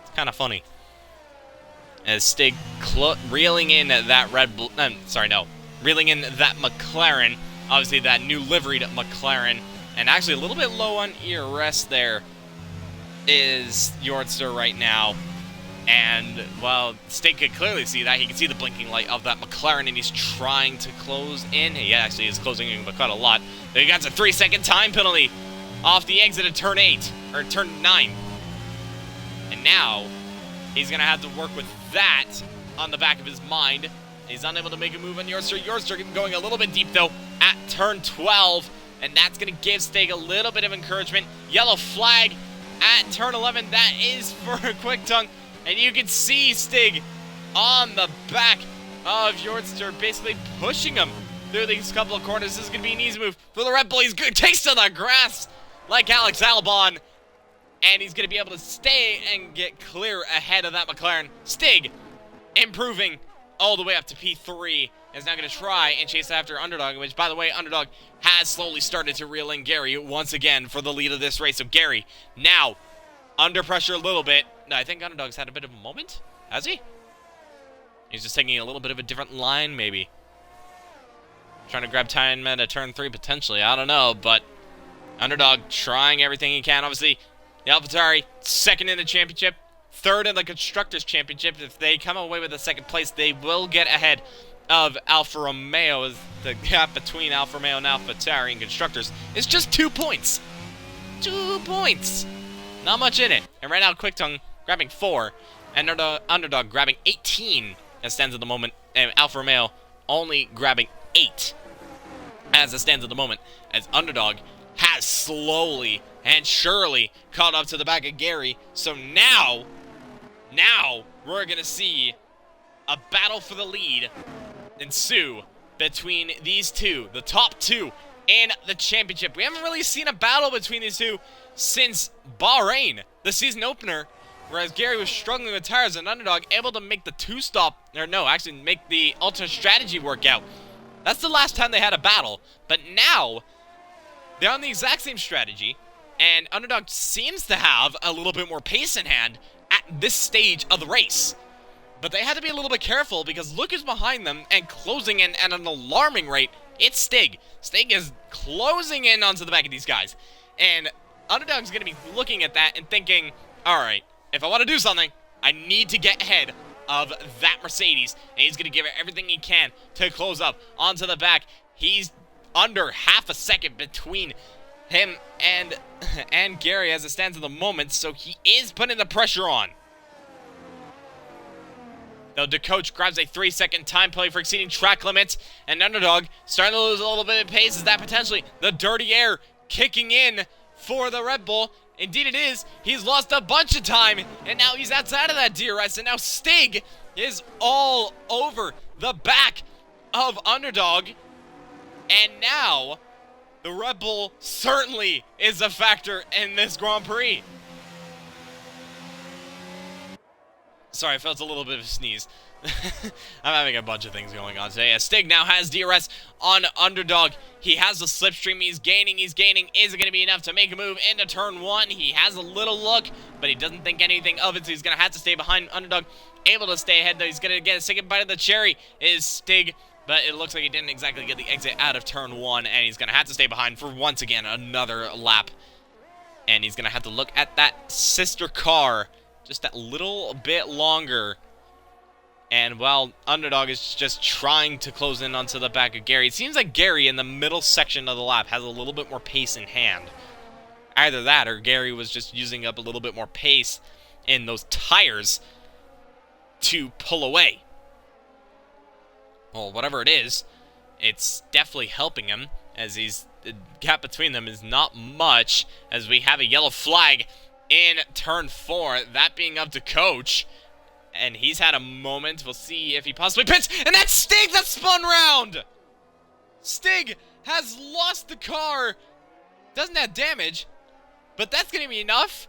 It's kind of funny. As Stig reeling in that reeling in that McLaren. Obviously, that new liveried McLaren, and actually a little bit low on ear rest there is Yordster right now. And, well, Stig could clearly see that. He can see the blinking light of that McLaren, and he's trying to close in. He actually is closing in, but quite a lot. He got a 3-second time penalty off the exit of turn 8, or turn 9. And now, he's going to have to work with that on the back of his mind. He's unable to make a move on Yordster. Yordster going a little bit deep, though, at turn 12. And that's going to give Stig a little bit of encouragement. Yellow flag at turn 11. That is for QuickTime. And you can see Stig on the back of Yortster, basically pushing him through these couple of corners. This is going to be an easy move for the Red Bull. He's good. Takes to the grass like Alex Albon. And he's going to be able to stay and get clear ahead of that McLaren. Stig improving all the way up to P3. Is now going to try and chase after Underdog, which, by the way, Underdog has slowly started to reel in Gary once again for the lead of this race. So Gary now under pressure a little bit. No, I think Underdog's had a bit of a moment. Has he? He's just taking a little bit of a different line, maybe. Trying to grab time at turn 3, potentially. I don't know, but Underdog trying everything he can. Obviously, the AlphaTauri second in the championship, third in the Constructors' Championship. If they come away with a second place, they will get ahead of Alfa Romeo, as the gap between Alfa Romeo and AlphaTauri and Constructors is just 2 points. 2 points. Not much in it. And right now, Quick-Tongue grabbing 4, and Underdog grabbing 18 as stands at the moment, and Alfa Romeo only grabbing 8 as it stands at the moment, as Underdog has slowly and surely caught up to the back of Gary. So now we're going to see a battle for the lead ensue between these two, the top two in the championship. We haven't really seen a battle between these two since Bahrain, the season opener, whereas Gary was struggling with tires and Underdog able to make the make the alternate strategy work out. That's the last time they had a battle, but now they're on the exact same strategy, and Underdog seems to have a little bit more pace in hand at this stage of the race. But they had to be a little bit careful because look who's behind them and closing in at an alarming rate. It's Stig. Stig is closing in onto the back of these guys. And Underdog's going to be looking at that and thinking, alright, if I want to do something, I need to get ahead of that Mercedes. And he's going to give it everything he can to close up onto the back. He's under half a second between him and Gary as it stands at the moment, so he is putting the pressure on. Though the coach grabs a 3-second time play for exceeding track limits, and Underdog starting to lose a little bit of pace. Is that potentially the dirty air kicking in for the Red Bull? Indeed it is. He's lost a bunch of time, and now he's outside of that DRS, and now Stig is all over the back of Underdog. And now, the Red Bull certainly is a factor in this Grand Prix. Sorry, I felt a little bit of a sneeze. I'm having a bunch of things going on today. Stig now has DRS on Underdog. He has the slipstream. He's gaining. Is it going to be enough to make a move into turn 1? He has a little look, but he doesn't think anything of it, so he's going to have to stay behind Underdog. Able to stay ahead, though. He's going to get a second bite of the cherry. Is Stig, but it looks like he didn't exactly get the exit out of turn 1, and he's going to have to stay behind for, once again, another lap. And he's going to have to look at that sister car just that little bit longer. And while Underdog is just trying to close in onto the back of Gary, it seems like Gary in the middle section of the lap has a little bit more pace in hand. Either that or Gary was just using up a little bit more pace in those tires to pull away. Well, whatever it is, it's definitely helping him, as the gap between them is not much, as we have a yellow flag in turn 4, that being up to Coach. And he's had a moment. We'll see if he possibly pits. And that's Stig that spun round! Stig has lost the car. Doesn't have damage, but that's going to be enough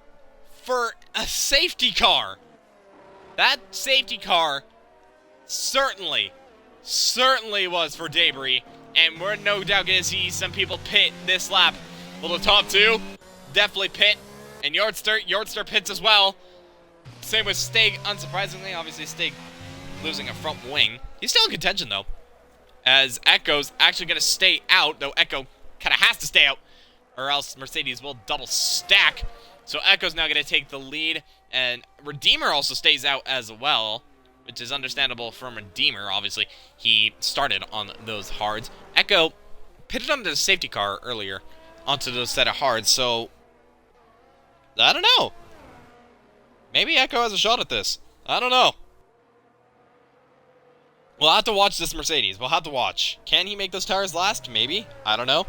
for a safety car. That safety car certainly was for debris. And we're no doubt going to see some people pit this lap. Well, the top two definitely pit. And Yortster pits as well. Same with Stig, unsurprisingly. Obviously, Stig losing a front wing. He's still in contention, though, as Echo's actually going to stay out, though Echo kind of has to stay out, or else Mercedes will double stack. So Echo's now going to take the lead, and Redeemer also stays out as well, which is understandable from Redeemer. Obviously, he started on those hards. Echo pitted onto the safety car earlier onto those set of hards, so I don't know. Maybe Echo has a shot at this. I don't know. We'll have to watch this Mercedes. We'll have to watch. Can he make those tires last? Maybe. I don't know.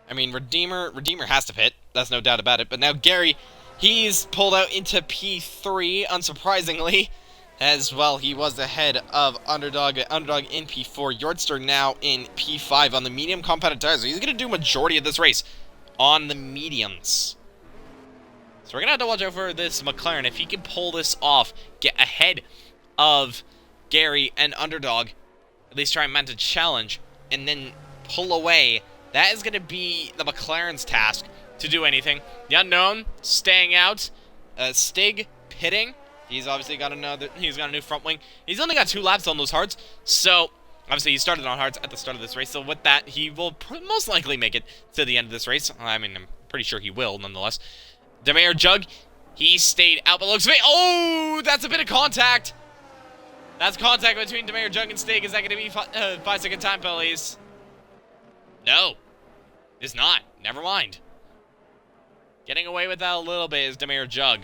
I mean, Redeemer has to pit. That's no doubt about it. But now Gary, he's pulled out into P3, unsurprisingly. As well, he was ahead of Underdog in P4. Yordster now in P5 on the medium compounded tires. So he's going to do majority of this race on the mediums. So we're going to have to watch out for this McLaren. If he can pull this off, get ahead of Gary and Underdog, at least try and mount a challenge, and then pull away, that is going to be the McLaren's task to do anything. The Unknown staying out. Stig pitting. He's obviously got he's got a new front wing. He's only got 2 laps on those hards, so obviously he started on hards at the start of this race. So with that, he will most likely make it to the end of this race. I mean, I'm pretty sure he will, nonetheless. Demair Jug, he stayed out, but looks... Oh, that's a bit of contact. That's contact between Demair Jug and Stig. Is that going to be 5-second time penalties? No, it's not. Never mind. Getting away with that a little bit is Demair Jug,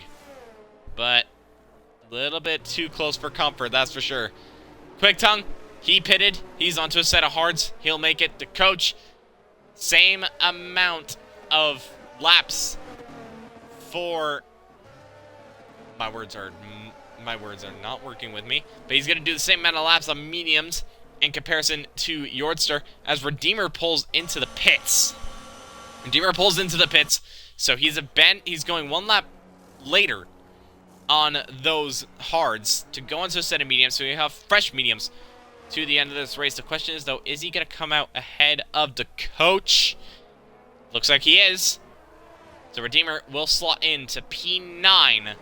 but a little bit too close for comfort, that's for sure. Quick Tongue, he pitted. He's onto a set of hards. He'll make it. The coach, same amount of laps for... My words are not working with me. But he's going to do the same amount of laps on mediums in comparison to Yordster as Redeemer pulls into the pits. Redeemer pulls into the pits, so he's going 1 lap later on those hards to go into a set of mediums, so you have fresh mediums to the end of this race. The question is, though, is he going to come out ahead of the coach? Looks like he is. So Redeemer will slot into P9, and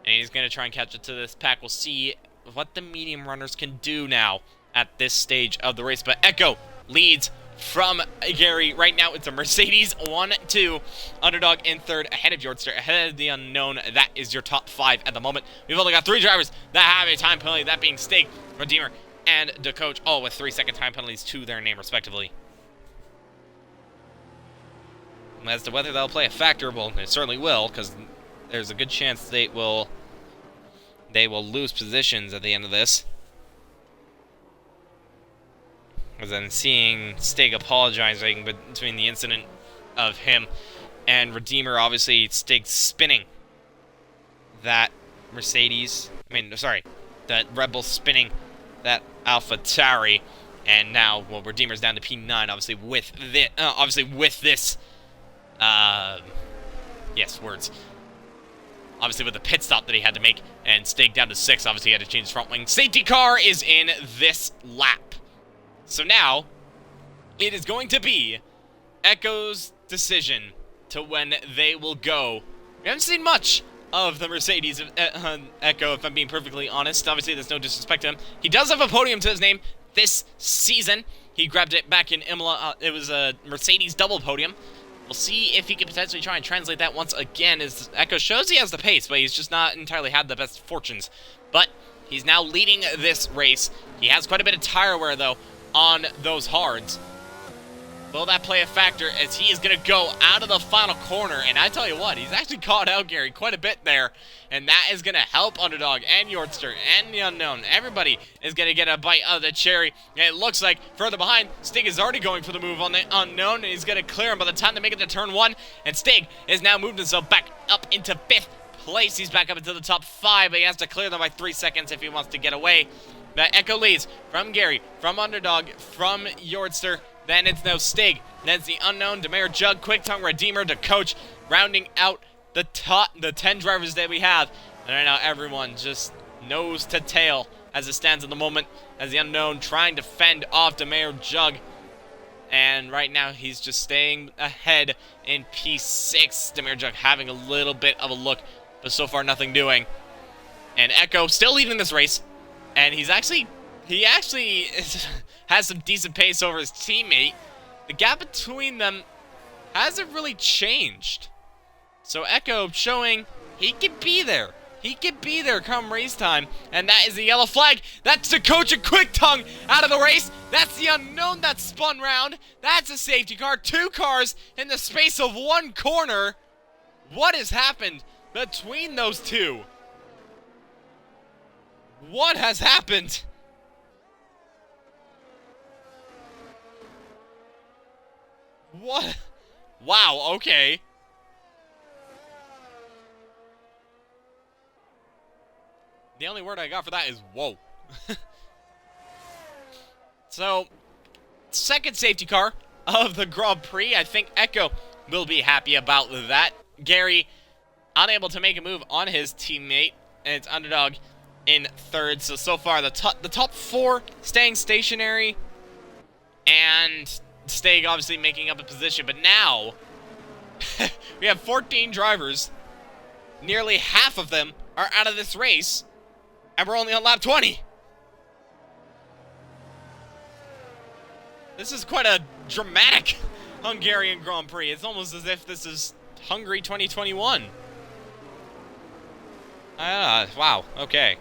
he's going to try and catch it to this pack. We'll see what the medium runners can do now at this stage of the race, but Echo leads from Gary. Right now, it's a Mercedes 1-2. Underdog in 3rd, ahead of Yordster, ahead of the Unknown. That is your top 5 at the moment. We've only got 3 drivers that have a time penalty, that being Stig, Redeemer, and the coach, all with 3-second time penalties to their name, respectively. As to whether they'll play a factor, well, it certainly will, because there's a good chance they will lose positions at the end of this. As I'm seeing Stig apologizing between the incident of him and Redeemer, obviously Stig spinning that Mercedes, that Red Bull spinning that AlphaTauri, and now, well, Redeemer's down to P9, obviously with this, obviously with the pit stop that he had to make, and Stig down to 6, obviously he had to change his front wing. Safety car is in this lap. So now, it is going to be Echo's decision to when they will go. We haven't seen much of the Mercedes Echo, if I'm being perfectly honest. Obviously, there's no disrespect to him. He does have a podium to his name this season. He grabbed it back in Imola. It was a Mercedes double podium. We'll see if he can potentially try and translate that once again, as Echo shows he has the pace, but he's just not entirely had the best fortunes. But he's now leading this race. He has quite a bit of tire wear, though, on those hards. Will that play a factor as he is going to go out of the final corner? And I tell you what, he's actually caught out Gary quite a bit there. And that is going to help Underdog and Yordster and the Unknown. Everybody is going to get a bite of the cherry. And it looks like further behind, Stig is already going for the move on the Unknown. And he's going to clear him by the time they make it to turn 1. And Stig is now moved himself back up into 5th place. He's back up into the top 5, but he has to clear them by 3 seconds if he wants to get away. But Echo leads from Gary, from Underdog, from Yordster. Then it's now Stig. Then it's the Unknown, Demair Jug, Quick Tongue, Redeemer, the coach, rounding out the 10 drivers that we have. And right now, everyone just nose to tail as it stands at the moment, as the Unknown trying to fend off Demair Jug. And right now, he's just staying ahead in P6. Demair Jug having a little bit of a look, but so far nothing doing. And Echo still leading this race. And he actually has some decent pace over his teammate. The gap between them hasn't really changed. So Echo showing he can be there. He can be there come race time. And that is the yellow flag. That's the coach and Quick Tongue out of the race. That's the Unknown that spun round. That's a safety car. 2 cars in the space of 1 corner. What has happened between those two? What has happened? What? Wow, okay. The only word I got for that is whoa. So, second safety car of the Grand Prix. I think Echo will be happy about that. Gary unable to make a move on his teammate, and it's Underdog in third. So far, the top four staying stationary, and Stig obviously making up a position. But now, we have 14 drivers. Nearly half of them are out of this race, and we're only on lap 20. This is quite a dramatic Hungarian Grand Prix. It's almost as if this is Hungary 2021. Wow, okay.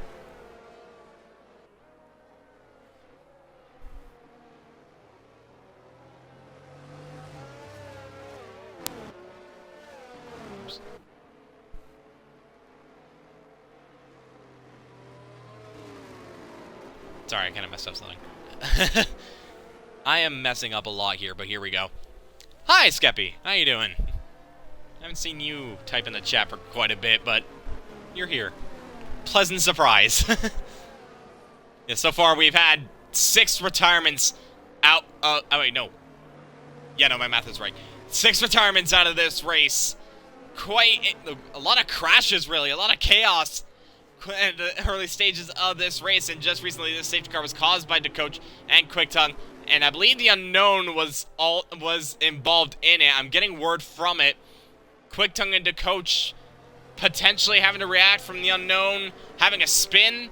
Sorry, I kind of messed up something. I am messing up a lot here, but here we go. Hi, Skeppy. How you doing? I haven't seen you type in the chat for quite a bit, but you're here. Pleasant surprise. Yeah, so far we've had 6 retirements out. Oh wait, no. Yeah, no, my math is right. 6 retirements out of this race. Quite a lot of crashes, really. A lot of chaos in the early stages of this race, and just recently this safety car was caused by DeCoach and QuickTongue, and I believe the unknown was involved in it. I'm getting word from it. QuickTongue and DeCoach potentially having to react from the unknown, having a spin,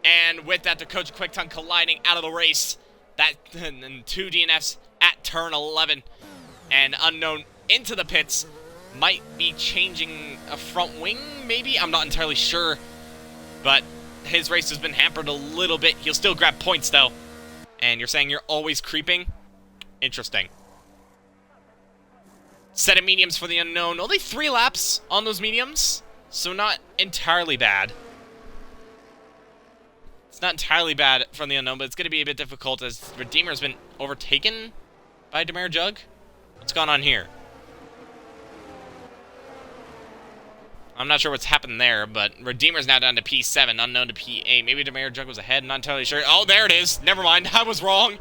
and with that DeCoach QuickTongue colliding out of the race. That and 2 DNFs at turn 11, and unknown into the pits. Might be changing a front wing, maybe? I'm not entirely sure. But his race has been hampered a little bit. He'll still grab points, though. And you're saying you're always creeping? Interesting. Set of mediums for the unknown. Only 3 laps on those mediums, so not entirely bad. It's not entirely bad from the unknown, but it's going to be a bit difficult as Redeemer's been overtaken by Demare Jug. What's going on here? I'm not sure what's happened there, but Redeemer's now down to P7, unknown to P8. Maybe Demare Jug was ahead, not entirely sure. Oh, there it is. Never mind, I was wrong.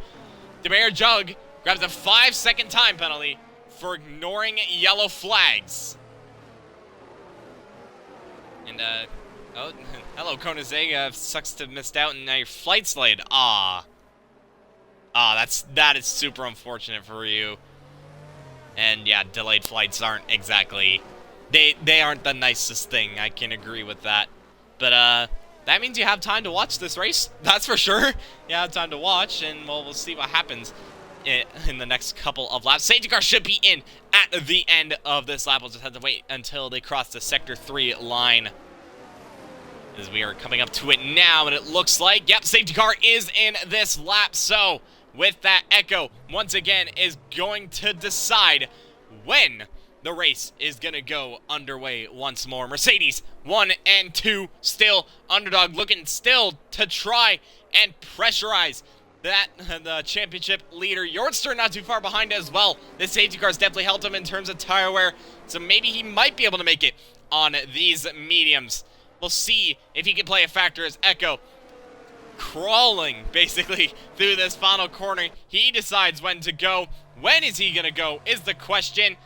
Demare Jug grabs a 5-second time penalty for ignoring yellow flags. And, oh, hello, Konazega. Sucks to have missed out, and now your flight's delayed. That is super unfortunate for you. And, yeah, delayed flights aren't exactly... They aren't the nicest thing, I can agree with that. But, that means you have time to watch this race, that's for sure. You have time to watch, and we'll see what happens in the next couple of laps. Safety car should be in at the end of this lap. We'll just have to wait until they cross the Sector 3 line, as we are coming up to it now, and it looks like, yep, safety car is in this lap. So, with that, Echo, once again, is going to decide when the race is going to go underway once more. Mercedes 1 and 2 still Underdog, looking still to try and pressurize that the championship leader. Yortster not too far behind as well. This safety car's definitely helped him in terms of tire wear, so maybe he might be able to make it on these mediums. We'll see if he can play a factor as Echo, crawling basically through this final corner. He decides when to go. When is he going to go is the question.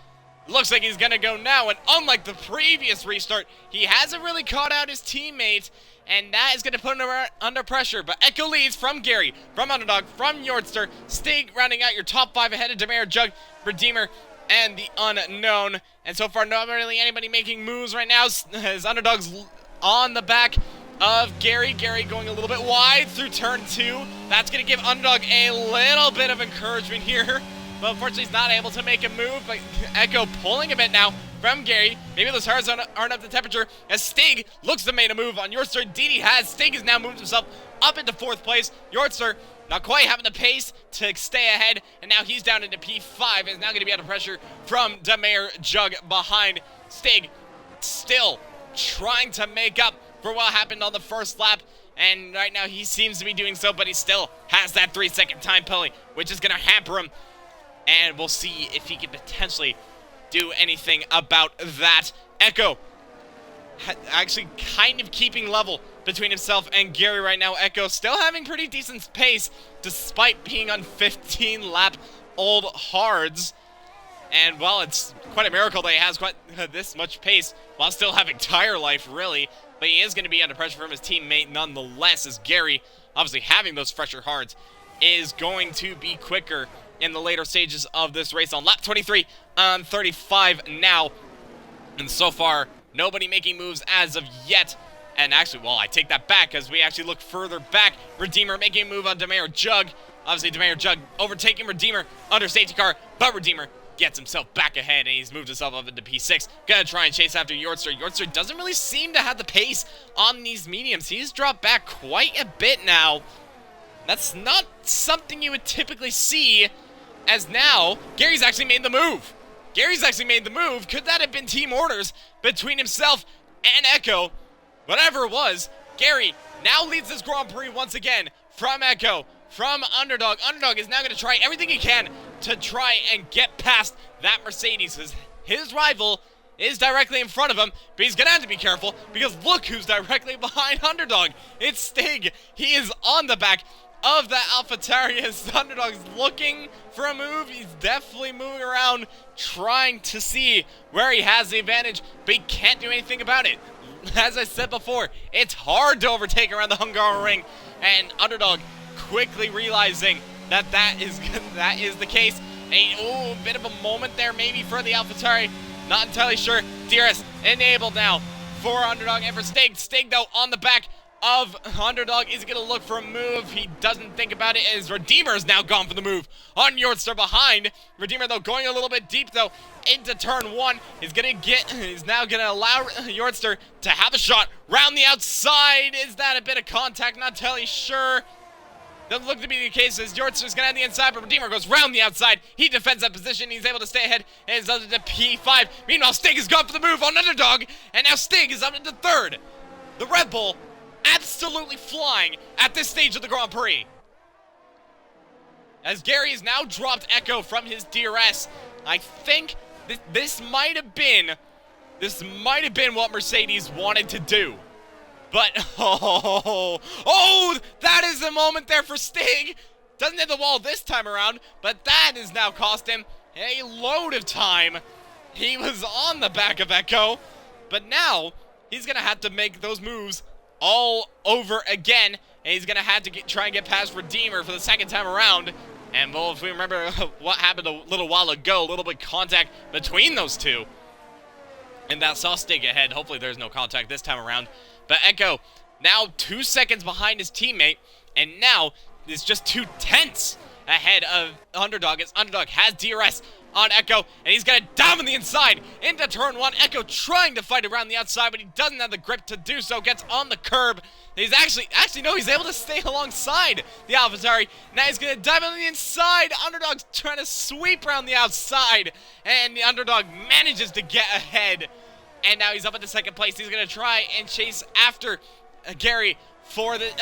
Looks like he's going to go now, and unlike the previous restart, he hasn't really caught out his teammate, and that is going to put him under pressure. But Echo leads from Gary, from Underdog, from Yortster. Stig rounding out your top 5 ahead of Demare, Jug, Redeemer, and the unknown. And so far, not really anybody making moves right now, as Underdog's on the back of Gary. Gary going a little bit wide through turn 2. That's going to give Underdog a little bit of encouragement here. But unfortunately, he's not able to make a move. But Echo pulling a bit now from Gary. Maybe those tires aren't up to temperature. As Stig looks to make a move on Yortster. Indeed, he has. Stig has now moved himself up into 4th place. Yortster not quite having the pace to stay ahead. And now he's down into P5. And is now going to be under pressure from Demare Jug behind. Stig still trying to make up for what happened on the first lap. And right now, he seems to be doing so. But he still has that 3-second time penalty, which is going to hamper him. And we'll see if he can potentially do anything about that. Echo actually kind of keeping level between himself and Gary right now. Echo still having pretty decent pace, despite being on 15-lap old hards. And, well, it's quite a miracle that he has quite this much pace while still having tire life, really. But he is going to be under pressure from his teammate nonetheless, as Gary, obviously having those fresher hards, is going to be quicker in the later stages of this race. On lap 23 on 35 now. And so far, nobody making moves as of yet. And actually, well, I take that back as we actually look further back. Redeemer making a move on Demair Jug. Obviously, Demair Jug overtaking Redeemer under safety car, but Redeemer gets himself back ahead, and he's moved himself up into P6. Gonna try and chase after Yortster. Yortster doesn't really seem to have the pace on these mediums. He's dropped back quite a bit now. That's not something you would typically see, as now, Gary's actually made the move. Gary's actually made the move. Could that have been team orders between himself and Echo? Whatever it was, Gary now leads this Grand Prix once again from Echo, from Underdog. Underdog is now going to try everything he can to try and get past that Mercedes. His rival is directly in front of him, but he's going to have to be careful because look who's directly behind Underdog. It's Stig. He is on the back of the AlphaTauri as Underdog is looking for a move. He's definitely moving around, trying to see where he has the advantage, but he can't do anything about it. As I said before, it's hard to overtake around the Hungarian ring, and Underdog quickly realizing that that is the case. A bit of a moment there maybe for the AlphaTauri. Not entirely sure. DRS enabled now for Underdog and for Stig. Stig, though, on the back of Underdog is going to look for a move. He doesn't think about it as Redeemer is now gone for the move on Yortster behind. Redeemer, though, going a little bit deep, though, into turn one. He's now going to allow Yortster to have a shot round the outside. Is that a bit of contact? Not entirely sure. Doesn't look to be the case as Yortster's going to have the inside, but Redeemer goes round the outside. He defends that position. He's able to stay ahead and is up to P5. Meanwhile, Stig has gone for the move on Underdog, and now Stig is up into third. The Red Bull absolutely flying at this stage of the Grand Prix. As Gary has now dropped Echo from his DRS. I think this might have been what Mercedes wanted to do. But, that is the moment there for Stig. Doesn't hit the wall this time around, but that has now cost him a load of time. He was on the back of Echo, but now he's going to have to make those moves all over again, and he's going to have to try and get past Redeemer for the second time around. And, well, if we remember what happened a little while ago, a little bit of contact between those two, and that saw Stig ahead. Hopefully there's no contact this time around. But Echo now 2 seconds behind his teammate, and now is just 2/10 ahead of Underdog, as Underdog has DRS on Echo, and he's going to dive on the inside into turn one. Echo trying to fight around the outside, but he doesn't have the grip to do so. Gets on the curb. He's actually no, he's able to stay alongside the AlphaTauri. Now he's going to dive on the inside. Underdog's trying to sweep around the outside, and the Underdog manages to get ahead. And now he's up into second place. He's going to try and chase after Gary for the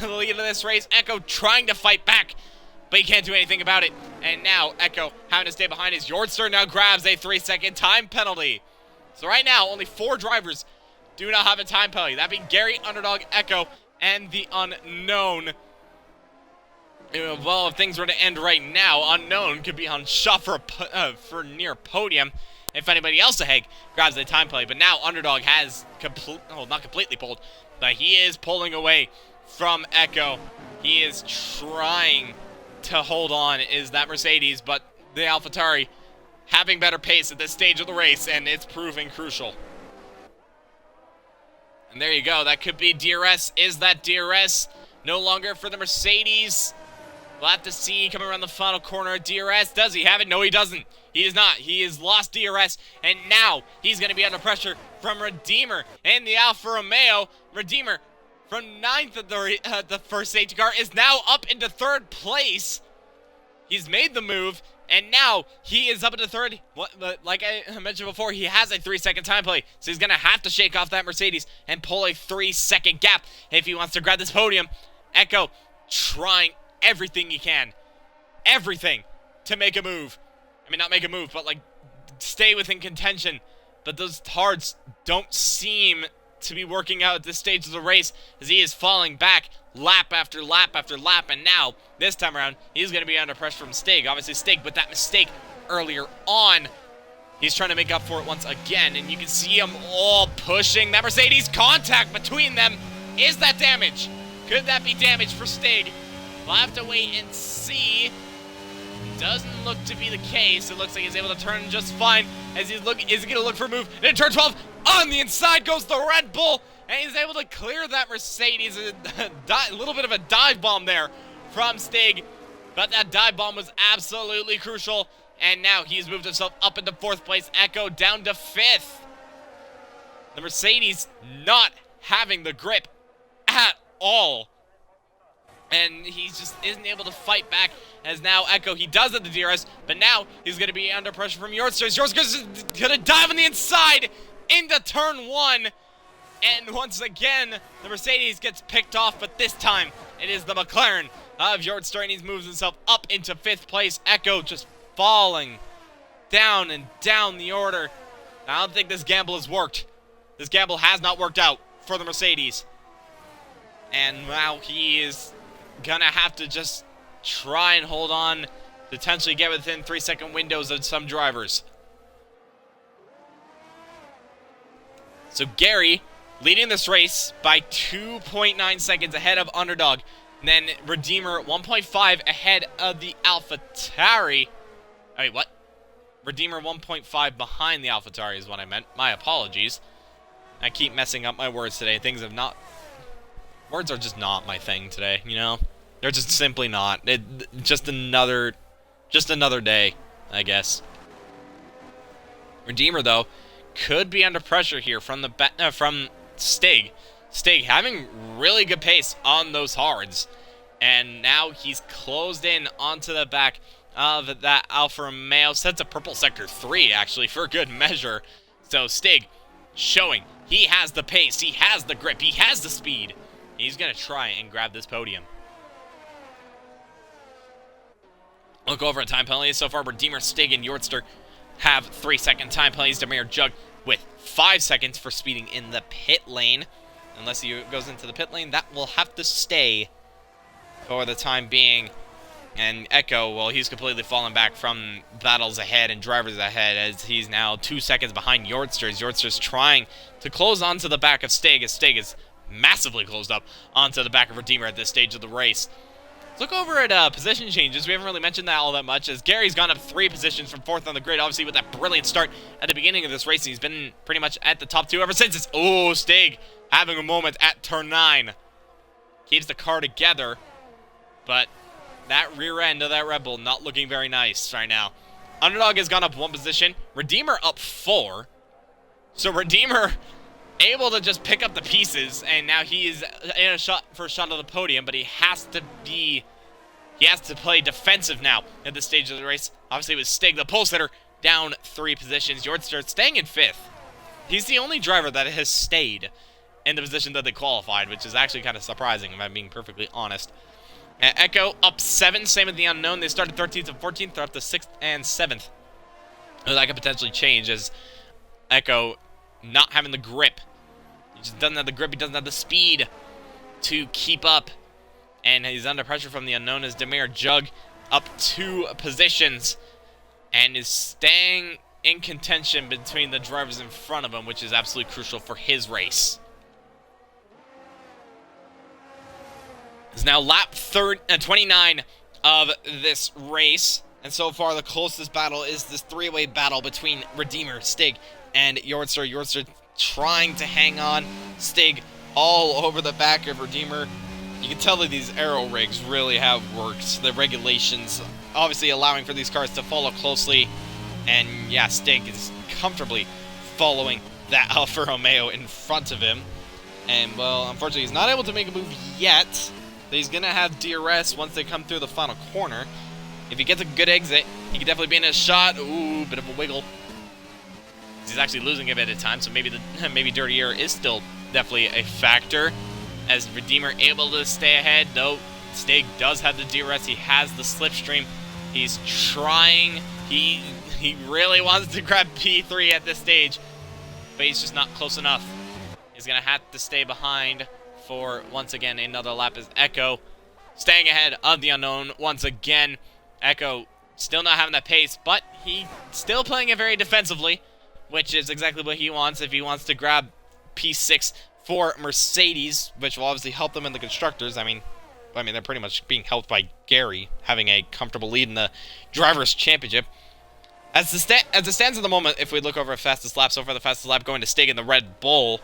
lead of this race. Echo trying to fight back, but he can't do anything about it. And now Echo having to stay behind his Yortster now grabs a 3-second time penalty. So right now, only 4 drivers do not have a time penalty. That being Gary, Underdog, Echo, and the Unknown. Well, if things were to end right now, Unknown could be on shot for near podium if anybody else ahead grabs the time penalty. But now Underdog has not completely pulled, but he is pulling away from Echo. He is trying to hold on, is that Mercedes, but the AlphaTauri having better pace at this stage of the race, and it's proving crucial. And there you go. That could be DRS. Is that DRS? No longer for the Mercedes. We'll have to see coming around the final corner. DRS, does he have it? No, he doesn't. He does not. He has lost DRS, and now he's going to be under pressure from Redeemer and the Alfa Romeo. Redeemer, from 9th at the first safety car, is now up into 3rd place. He's made the move, and now he is up into 3rd. Like I mentioned before, he has a 3-second time play, so he's going to have to shake off that Mercedes and pull a 3-second gap if he wants to grab this podium. Echo trying everything he can. Everything to make a move. I mean, not make a move, but, like, stay within contention. But those hards don't seem to be working out at this stage of the race, as he is falling back lap after lap after lap, and now, this time around, he's going to be under pressure from Stig. Obviously, Stig, with that mistake earlier on, he's trying to make up for it once again, and you can see him all pushing that Mercedes. Contact between them. Is that damage? Could that be damage for Stig? We'll have to wait and see. Doesn't look to be the case. It looks like he's able to turn just fine. As he's looking, is he going to look for a move? And in turn 12, on the inside goes the Red Bull, and he's able to clear that Mercedes. A little bit of a dive bomb there from Stig, but that dive bomb was absolutely crucial. And now he's moved himself up into 4th place. Echo down to 5th. The Mercedes not having the grip at all. And he just isn't able to fight back, as now Echo, he does have the DRS, but now he's going to be under pressure from Yorster. Yorster's going to dive on the inside into turn 1. And once again, the Mercedes gets picked off, but this time it is the McLaren of Yorster, and he moves himself up into 5th place. Echo just falling down and down the order. I don't think this gamble has worked. This gamble has not worked out for the Mercedes. And now he is gonna have to just try and hold on, potentially get within 3-second windows of some drivers. So Gary leading this race by 2.9 seconds ahead of Underdog. And then Redeemer 1.5 ahead of the AlphaTauri. Wait, what? Redeemer 1.5 behind the AlphaTauri is what I meant. My apologies. I keep messing up my words today. Words are just not my thing today, you know? They're just simply not. Just another day, I guess. Redeemer, though, could be under pressure here from Stig. Stig having really good pace on those hards. And now he's closed in onto the back of that Alfa Romeo. Sets a purple sector 3, actually, for good measure. So Stig showing he has the pace, he has the grip, he has the speed. He's going to try and grab this podium. Look over at time penalties. So far, Redeemer, Stig, and Yorster have 3-second time penalties. Demir Jug with 5 seconds for speeding in the pit lane. Unless he goes into the pit lane, that will have to stay for the time being. And Echo, well, he's completely fallen back from battles ahead and drivers ahead, as he's now 2 seconds behind Yorster. Yorster's trying to close onto the back of Stig, as Stig is massively closed up onto the back of Redeemer at this stage of the race. Let's look over at position changes. We haven't really mentioned that all that much, as Gary's gone up 3 positions from 4th on the grid, obviously with that brilliant start at the beginning of this race. He's been pretty much at the top 2 ever since. It's, oh, Stig having a moment at turn 9. Keeps the car together, but that rear end of that Red Bull not looking very nice right now. Underdog has gone up 1 position. Redeemer up 4. So Redeemer able to just pick up the pieces, and now he is in a shot for a shot of the podium, but he has to play defensive now at this stage of the race. Obviously with Stig, the pole sitter, down 3 positions. Yorster staying in 5th. He's the only driver that has stayed in the position that they qualified, which is actually kind of surprising, if I'm being perfectly honest. Echo up 7, same as the Unknown. They started 13th and 14th. They're up to 6th and 7th. So that could potentially change, as Echo not having the grip. He just doesn't have the grip. He doesn't have the speed to keep up. And he's under pressure from the Unknown, as Demir Jug up 2 positions and is staying in contention between the drivers in front of him, which is absolutely crucial for his race. It's now lap 29 of this race, and so far the closest battle is this 3-way battle between Redeemer, Stig, and Yorster. Yorster trying to hang on. Stig all over the back of Redeemer. You can tell that these aero rigs really have worked. The regulations obviously allowing for these cars to follow closely, and yeah, Stig is comfortably following that Alfa Romeo in front of him. And well, unfortunately he's not able to make a move yet. He's going to have DRS once they come through the final corner. If he gets a good exit, he could definitely be in a shot. Ooh, bit of a wiggle. He's actually losing a bit of time, so maybe Dirty Air is still definitely a factor. As Redeemer able to stay ahead, though Stig does have the DRS. He has the slipstream. He's trying. He really wants to grab P3 at this stage, but he's just not close enough. is going to have to stay behind for, once again, another lap as Echo staying ahead of the unknown once again. Echo still not having that pace, but he still playing it very defensively, which is exactly what he wants if he wants to grab P6 for Mercedes, which will obviously help them in the Constructors. I mean, they're pretty much being helped by Gary having a comfortable lead in the Drivers' Championship. As it stands at the moment, if we look over at fastest lap, so far the fastest lap going to Stig in the Red Bull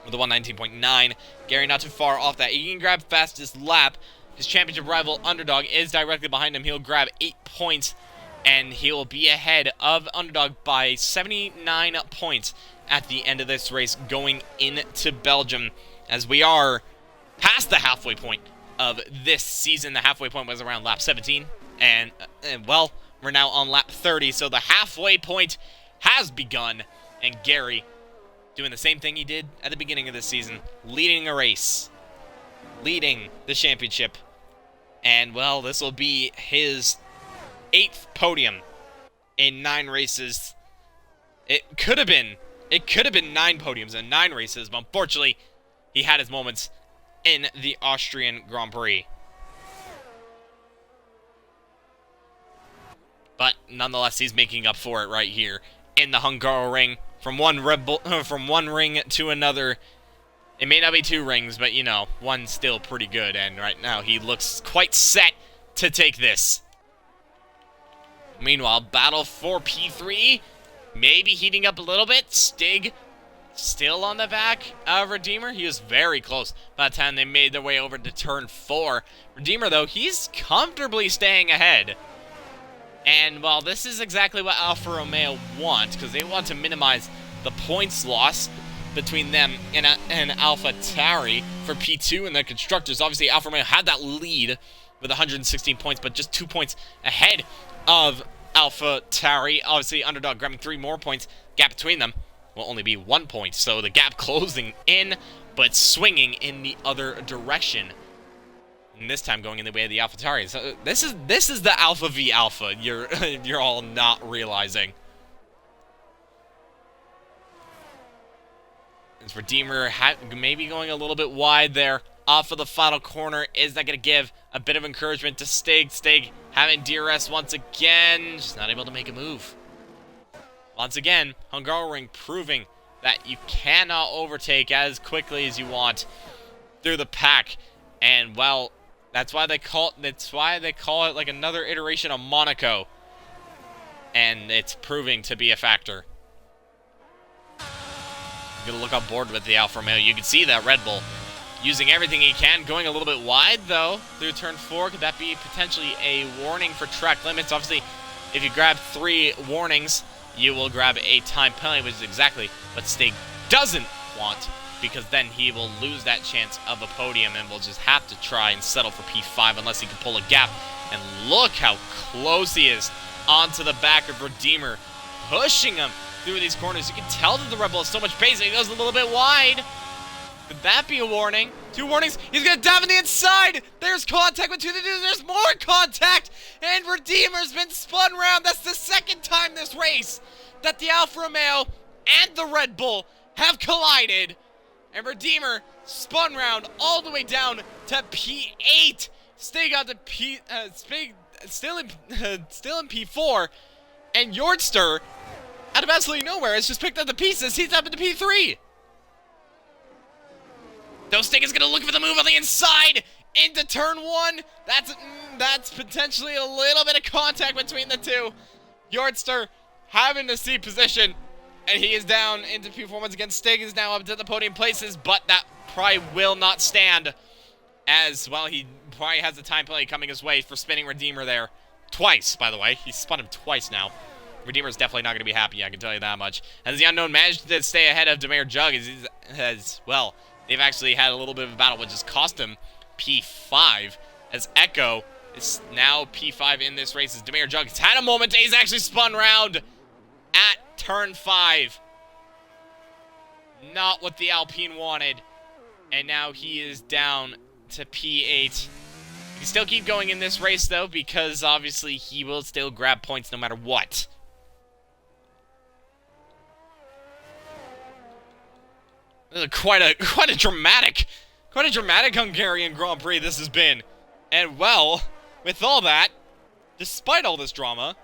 with a 119.9. Gary not too far off that. He can grab fastest lap. His championship rival, Underdog, is directly behind him. He'll grab 8 points, and he'll be ahead of Underdog by 79 points at the end of this race going into Belgium, as we are past the halfway point of this season. The halfway point was around lap 17, and well, we're now on lap 30, so the halfway point has begun, and Gary doing the same thing he did at the beginning of this season, leading a race, leading the championship, and well, this will be his 8th podium in 9 races. It could have been 9 podiums in 9 races, but unfortunately, he had his moments in the Austrian Grand Prix. But nonetheless, he's making up for it right here in the Hungaroring. From one ring to another. It may not be 2 rings, but you know, one's still pretty good. And right now, he looks quite set to take this. Meanwhile, battle for P3, maybe heating up a little bit. Stig still on the back of Redeemer. He was very close by the time they made their way over to turn 4. Redeemer, though, he's comfortably staying ahead. And, well, this is exactly what Alfa Romeo want, because they want to minimize the points loss between them and AlphaTauri for P2 and the Constructors. Obviously, Alfa Romeo had that lead with 116 points, but just 2 points ahead of AlphaTauri. Obviously, Underdog grabbing 3 more points. Gap between them will only be 1 point, so the gap closing in, but swinging in the other direction. And this time going in the way of the AlphaTauri. So this is the Alpha v Alpha you're all not realizing. As Redeemer maybe going a little bit wide there off of the final corner. Is that going to give a bit of encouragement to Stig? Stig having DRS once again. Just not able to make a move. Once again, Hungaroring proving that you cannot overtake as quickly as you want through the pack. And, well, that's why they call it like another iteration of Monaco. And it's proving to be a factor. I'm going to look on board with the Alfa Romeo. You can see that Red Bull using everything he can. Going a little bit wide, though, through turn 4. Could that be potentially a warning for track limits? Obviously, if you grab 3 warnings, you will grab a time penalty, which is exactly what Stig doesn't want, because then he will lose that chance of a podium and will just have to try and settle for P5 unless he can pull a gap. And look how close he is onto the back of Redeemer, pushing him through these corners. You can tell that the Red Bull has so much pace, and he goes a little bit wide. Could that be a warning? 2 warnings. He's going to dive on the inside. There's contact between the two. There's more contact. And Redeemer's been spun around. That's the 2nd time this race that the Alfa Romeo and the Red Bull have collided. And Redeemer spun round all the way down to P8. Stig got to still in P4. And Yordster, out of absolutely nowhere, has just picked up the pieces. He's up into P3. Though Stig is going to look for the move on the inside into turn 1. That's potentially a little bit of contact between the two. Yordster having to see position. And he is down into P4 once again. Stig is now up to the podium places, but that probably will not stand. As, well, he probably has a time penalty coming his way for spinning Redeemer there. Twice, by the way. He spun him twice now. Redeemer's definitely not going to be happy, I can tell you that much. As the Unknown managed to stay ahead of Demir Jug, well, they've actually had a little bit of a battle, which has cost him P5. As Echo is now P5 in this race. As Demir Jug has had a moment. He's actually spun round at turn 5. Not what the Alpine wanted. And now he is down to P8. He can still keep going in this race, though, because obviously he will still grab points no matter what. Quite a dramatic Hungarian Grand Prix this has been. And well, with all that, despite all this drama,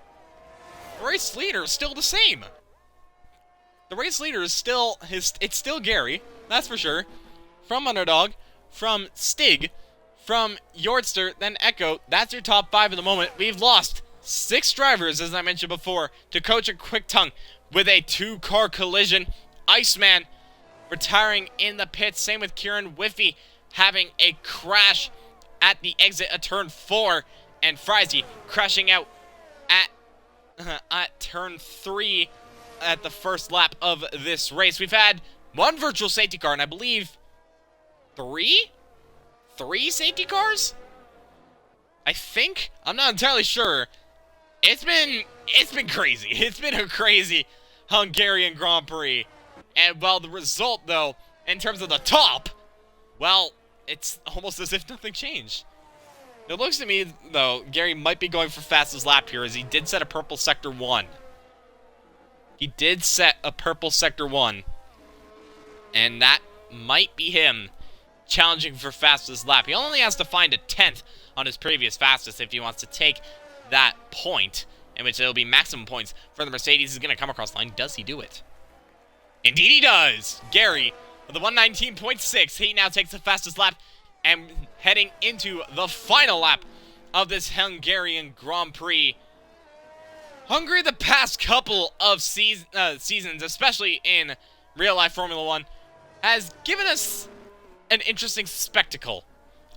the race leader is still the same. The race leader is still it's still Gary, that's for sure. From Underdog, from Stig, from Yordster, then Echo. That's your top 5 at the moment. We've lost 6 drivers, as I mentioned before, to Coach and Quick Tongue with a 2-car collision. Iceman retiring in the pits. Same with Kieran Whiffy having a crash at the exit of turn 4, and Frizy crashing out at turn 3 at the first lap of this race. We've had 1 virtual safety car, and I believe 3 safety cars? I think? I'm not entirely sure. It's been crazy. It's been a crazy Hungarian Grand Prix. And well, the result though, in terms of the top, well, it's almost as if nothing changed. It looks to me though, Gary might be going for fastest lap here, as he did set a purple sector 1. He did set a purple sector 1. And that might be him challenging for fastest lap. He only has to find a 10th on his previous fastest if he wants to take that point, in which it'll be maximum points for the Mercedes. Is going to come across the line. Does he do it? Indeed he does! Gary, with a 119.6, he now takes the fastest lap, and heading into the final lap of this Hungarian Grand Prix. Hungary, the past couple of seasons, especially in real-life Formula 1, has given us an interesting spectacle.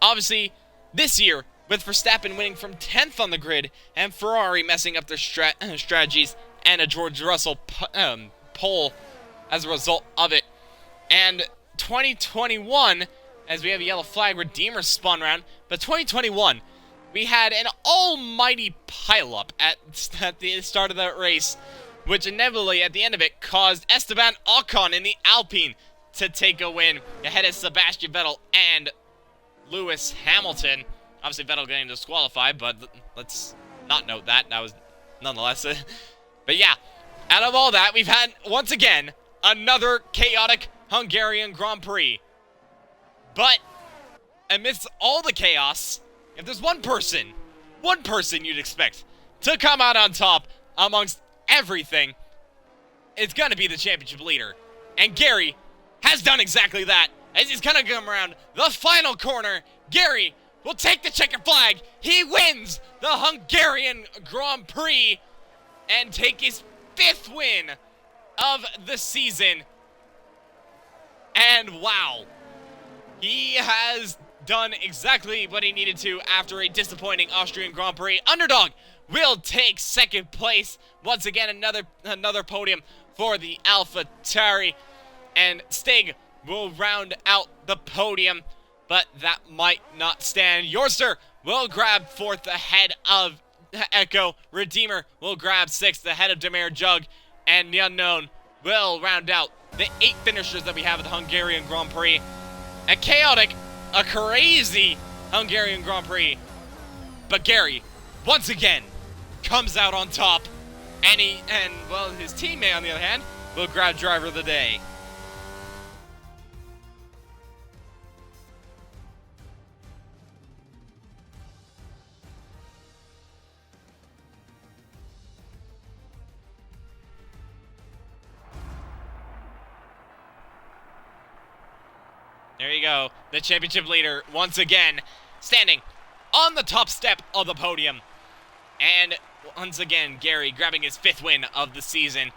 Obviously, this year, with Verstappen winning from 10th on the grid, and Ferrari messing up their strategies, and a George Russell pole as a result of it. And 2021, as we have a yellow flag, Redeemer spun around, but 2021, we had an almighty pileup at the start of that race, which inevitably, at the end of it, caused Esteban Ocon in the Alpine to take a win ahead of Sebastian Vettel and Lewis Hamilton. Obviously, Vettel getting disqualified, but let's not note that. That was nonetheless. But yeah, out of all that, we've had, once again, another chaotic Hungarian Grand Prix. But amidst all the chaos, if there's one person you'd expect to come out on top amongst everything, it's gonna be the championship leader. And Gary has done exactly that. As he's gonna come around the final corner, Gary will take the checkered flag. He wins the Hungarian Grand Prix and take his 5th win of the season. And wow, he has done exactly what he needed to after a disappointing Austrian Grand Prix. Underdog will take 2nd place. Once again, another podium for the AlphaTauri. And Stig will round out the podium, but that might not stand. Yordster will grab 4th ahead of Echo. Redeemer will grab 6th ahead of Demir Jug. And the Unknown will round out the 8 finishers that we have at the Hungarian Grand Prix. A chaotic, a crazy Hungarian Grand Prix. But Gary, once again, comes out on top. And well, his teammate, on the other hand, will grab Driver of the Day. There you go, the championship leader once again standing on the top step of the podium. And once again, Gary grabbing his 5th win of the season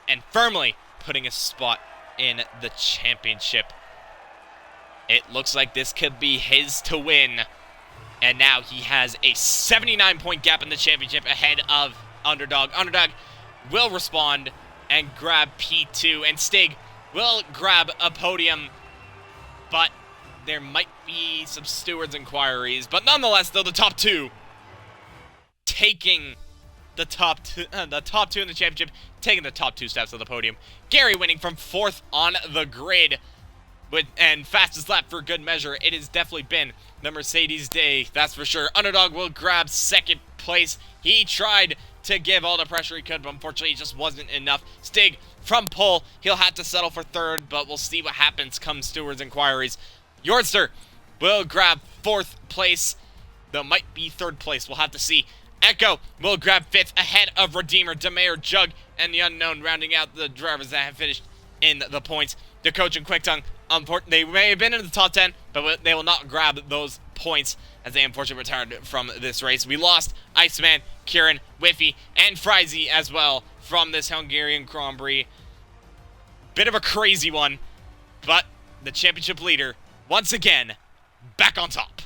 and firmly putting a spot in the championship. It looks like this could be his to win. And now he has a 79-point gap in the championship ahead of Underdog. Underdog will respond and grab P2, and Stig will grab a podium. But there might be some stewards' inquiries. But nonetheless, though, the top 2 taking the top 2 in the championship, taking the top 2 steps of the podium. Gary winning from 4th on the grid, and fastest lap for good measure. It has definitely been the Mercedes day, that's for sure. Underdog will grab 2nd place. He tried to give all the pressure he could, but unfortunately it just wasn't enough. Stig from pole. He'll have to settle for third, but we'll see what happens come Stewart's inquiries. Yordster will grab 4th place. That might be 3rd place. We'll have to see. Echo will grab 5th ahead of Redeemer, Demayor, Jug, and the Unknown, rounding out the drivers that have finished in the points. The coach and Quick Tongue, they may have been in the top 10, but they will not grab those points as they unfortunately returned from this race. We lost Iceman, Kieran, Whiffy, and Frizy as well from this Hungarian Grand Prix. Bit of a crazy one, but the championship leader, once again, back on top.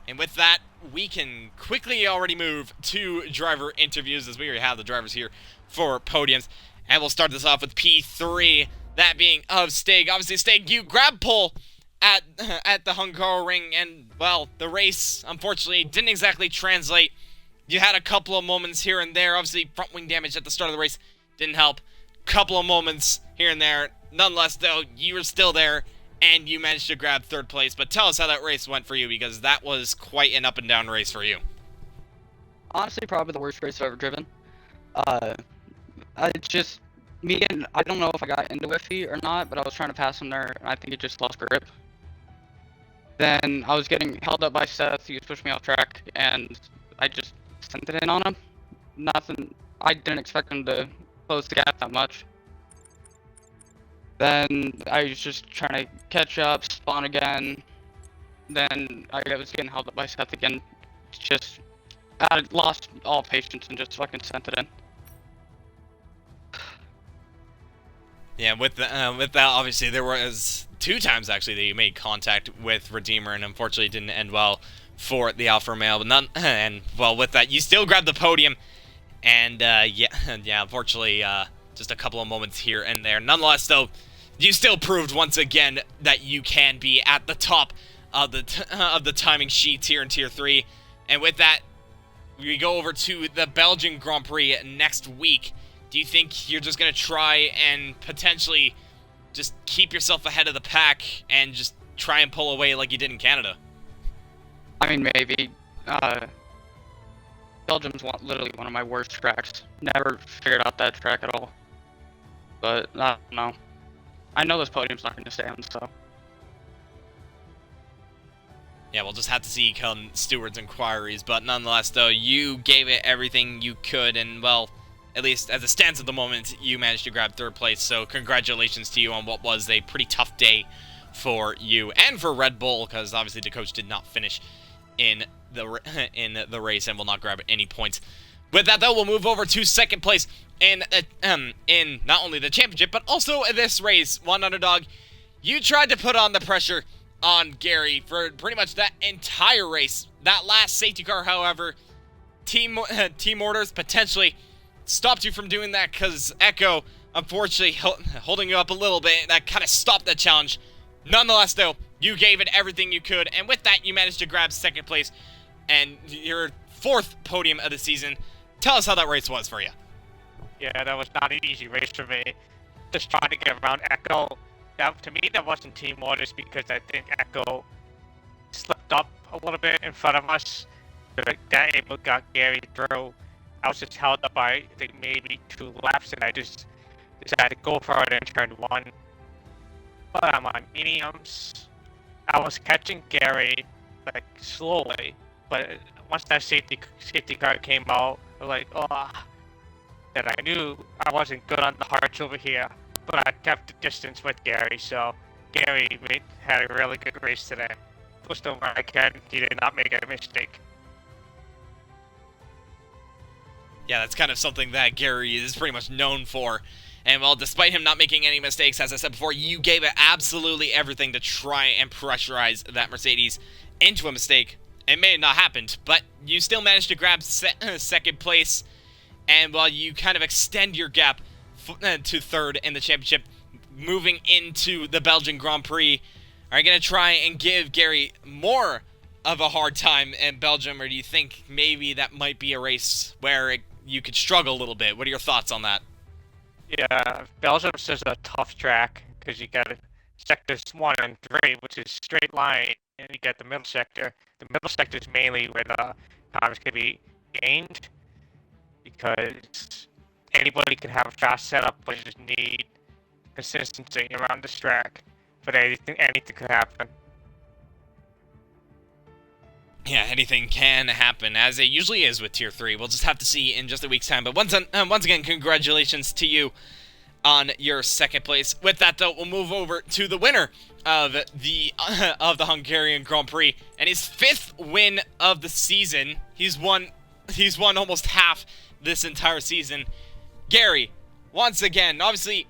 And with that, we can quickly already move to driver interviews, as we already have the drivers here for podiums. And we'll start this off with P3, that being of Stig. Obviously, Stig, you grab pole at the Hungaroring, and, well, the race, unfortunately, didn't exactly translate. You had a couple of moments here and there. Obviously, front wing damage at the start of the race didn't help. Couple of moments here and there. Nonetheless, though, you were still there, and you managed to grab 3rd place. But tell us how that race went for you, because that was quite an up-and-down race for you. Honestly, probably the worst race I've ever driven. I don't know if I got into Whiffy or not, but I was trying to pass him there, and I think he just lost grip. Then I was getting held up by Seth. He was pushing me off track, and I just sent it in on him. Nothing. I didn't expect him to close the gap that much. Then I was just trying to catch up, spawn again. Then I was getting held up by Seth again. I lost all patience and just fucking sent it in. Yeah, with that, obviously, there was 2 times, actually, that you made contact with Redeemer, and unfortunately it didn't end well for the Alpha Male. But well, with that, you still grabbed the podium, and, yeah, unfortunately, just a couple of moments here and there. Nonetheless, though, you still proved once again that you can be at the top of the timing sheets here in Tier 3. And with that, we go over to the Belgian Grand Prix next week. Do you think you're just going to try and potentially just keep yourself ahead of the pack and just try and pull away like you did in Canada? I mean, maybe. Belgium's literally one of my worst tracks. Never figured out that track at all. But, I don't know. I know this podium's not going to stand, so. Yeah, we'll just have to see come Stewart's inquiries. But nonetheless, though, you gave it everything you could, and, well, at least as it stands at the moment, you managed to grab 3rd place. So congratulations to you on what was a pretty tough day for you and for Red Bull, because obviously the coach did not finish in the race and will not grab any points. With that, though, we'll move over to 2nd place in not only the championship, but also this race. One Underdog, you tried to put on the pressure on Gary for pretty much that entire race. That last safety car, however, Team Orders potentially stopped you from doing that, because Echo, unfortunately, holding you up a little bit, that kind of stopped that challenge. Nonetheless, though, you gave it everything you could, and with that, you managed to grab 2nd place and your 4th podium of the season. Tell us how that race was for you. Yeah, that was not an easy race for me. Just trying to get around Echo. To me, that wasn't team orders, because I think Echo slipped up a little bit in front of us. That able got Gary through. I was just held up by, I think, maybe 2 laps, and I just decided to go for it in turn 1. But I'm on mediums. I was catching Gary, like, slowly, but once that safety car came out, I was like, oh, that I knew I wasn't good on the hards over here, but I kept the distance with Gary, so Gary had a really good race today. Pushed him where I can, he did not make a mistake. Yeah, that's kind of something that Gary is pretty much known for. And, well, despite him not making any mistakes, as I said before, you gave it absolutely everything to try and pressurize that Mercedes into a mistake. It may have not happened, but you still managed to grab 2nd place. And, well, you kind of extend your gap to 3rd in the championship, moving into the Belgian Grand Prix. Are you going to try and give Gary more of a hard time in Belgium, or do you think maybe that might be a race where you could struggle a little bit? What are your thoughts on that? Yeah, Belgium's just a tough track, because you got sectors 1 and 3, which is straight line, and you got the middle sector. The middle sector is mainly where the times can be gained, because anybody can have a fast setup, but you just need consistency around this track. But anything could happen. Yeah, anything can happen, as it usually is with Tier 3. We'll just have to see in just a week's time. But once again, congratulations to you on your second place. With that, though, we'll move over to the winner of the Hungarian Grand Prix, and his 5th win of the season. He's won almost half this entire season. Gary, once again, obviously,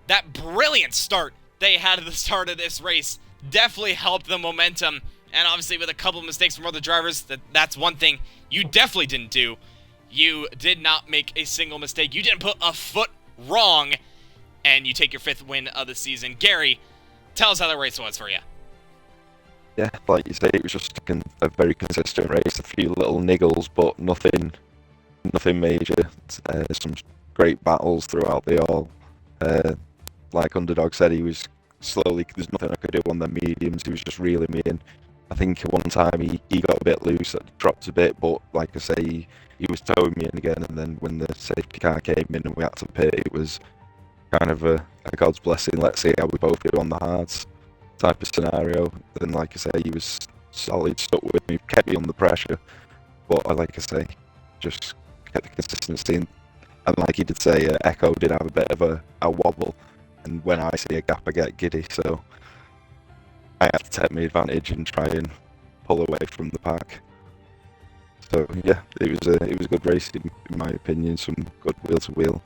that brilliant start they had at the start of this race definitely helped the momentum. And obviously with a couple of mistakes from other drivers, that's one thing you definitely didn't do. You did not make a single mistake. You didn't put a foot wrong. And you take your 5th win of the season. Gary, tell us how that race was for you. Yeah, like you say, it was just a very consistent race. A few little niggles, but nothing major. Some great battles throughout the all. Like Underdog said, he was slowly, there's nothing I could do on the mediums. He was just reeling me in. I think at one time he got a bit loose, dropped a bit, but like I say, he was towing me in again. And then when the safety car came in and we had to pit, it was kind of a God's blessing. Let's see how we both do on the hards type of scenario. Then, like I say, he was solid, stuck with me, kept me under pressure. But like I say, just kept the consistency. And like he did say, Echo did have a bit of a wobble. And when I see a gap, I get giddy. So I have to take my advantage and try and pull away from the pack. So yeah, it was a good race in my opinion. Some good wheel to wheel,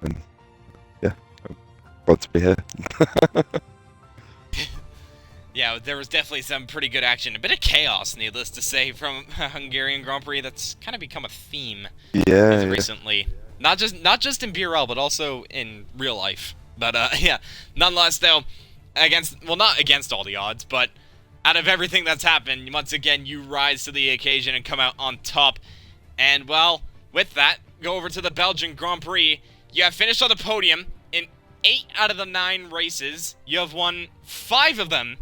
and yeah, I'm glad to be here. Yeah, there was definitely some pretty good action. A bit of chaos, needless to say, from Hungarian Grand Prix. That's kind of become a theme recently. Not just in BRL, but also in real life. But yeah, nonetheless, though, not against all the odds, but out of everything that's happened, once again, you rise to the occasion and come out on top. And, well, with that, go over to the Belgian Grand Prix. You have finished on the podium in 8 out of the 9 races. You have won 5 of them.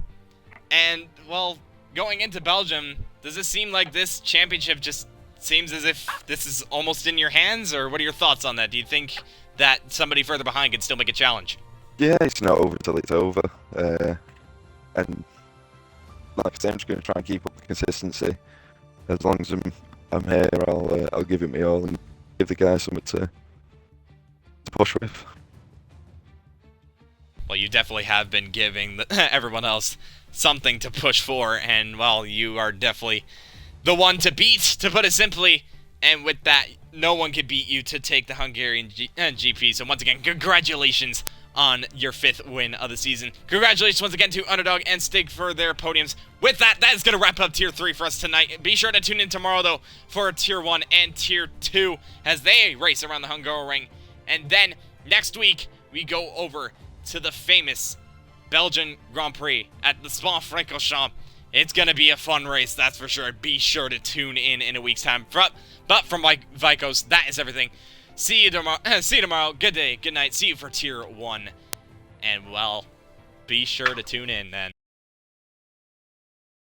And, well, going into Belgium, does it seem like this championship just seems as if this is almost in your hands? Or what are your thoughts on that? Do you think that somebody further behind can still make a challenge? Yeah, it's not over till it's over. And like I say, I'm just going to try and keep up the consistency. As long as I'm here, I'll give it my all and give the guys something to push with. Well, you definitely have been giving everyone else something to push for, and, well, you are definitely the one to beat, to put it simply. And with that, no one can beat you to take the Hungarian GP. So once again, congratulations on your 5th win of the season. Congratulations once again to Underdog and Stig for their podiums. With that, that is going to wrap up Tier 3 for us tonight. Be sure to tune in tomorrow, though, for Tier 1 and Tier 2 as they race around the Hungaroring. And then, next week, we go over to the famous Belgian Grand Prix at the Spa-Francorchamps. It's going to be a fun race, that's for sure. Be sure to tune in a week's time. But from Vikos, that is everything. See you tomorrow. Good day, good night. See you for Tier 1. And, well, be sure to tune in then.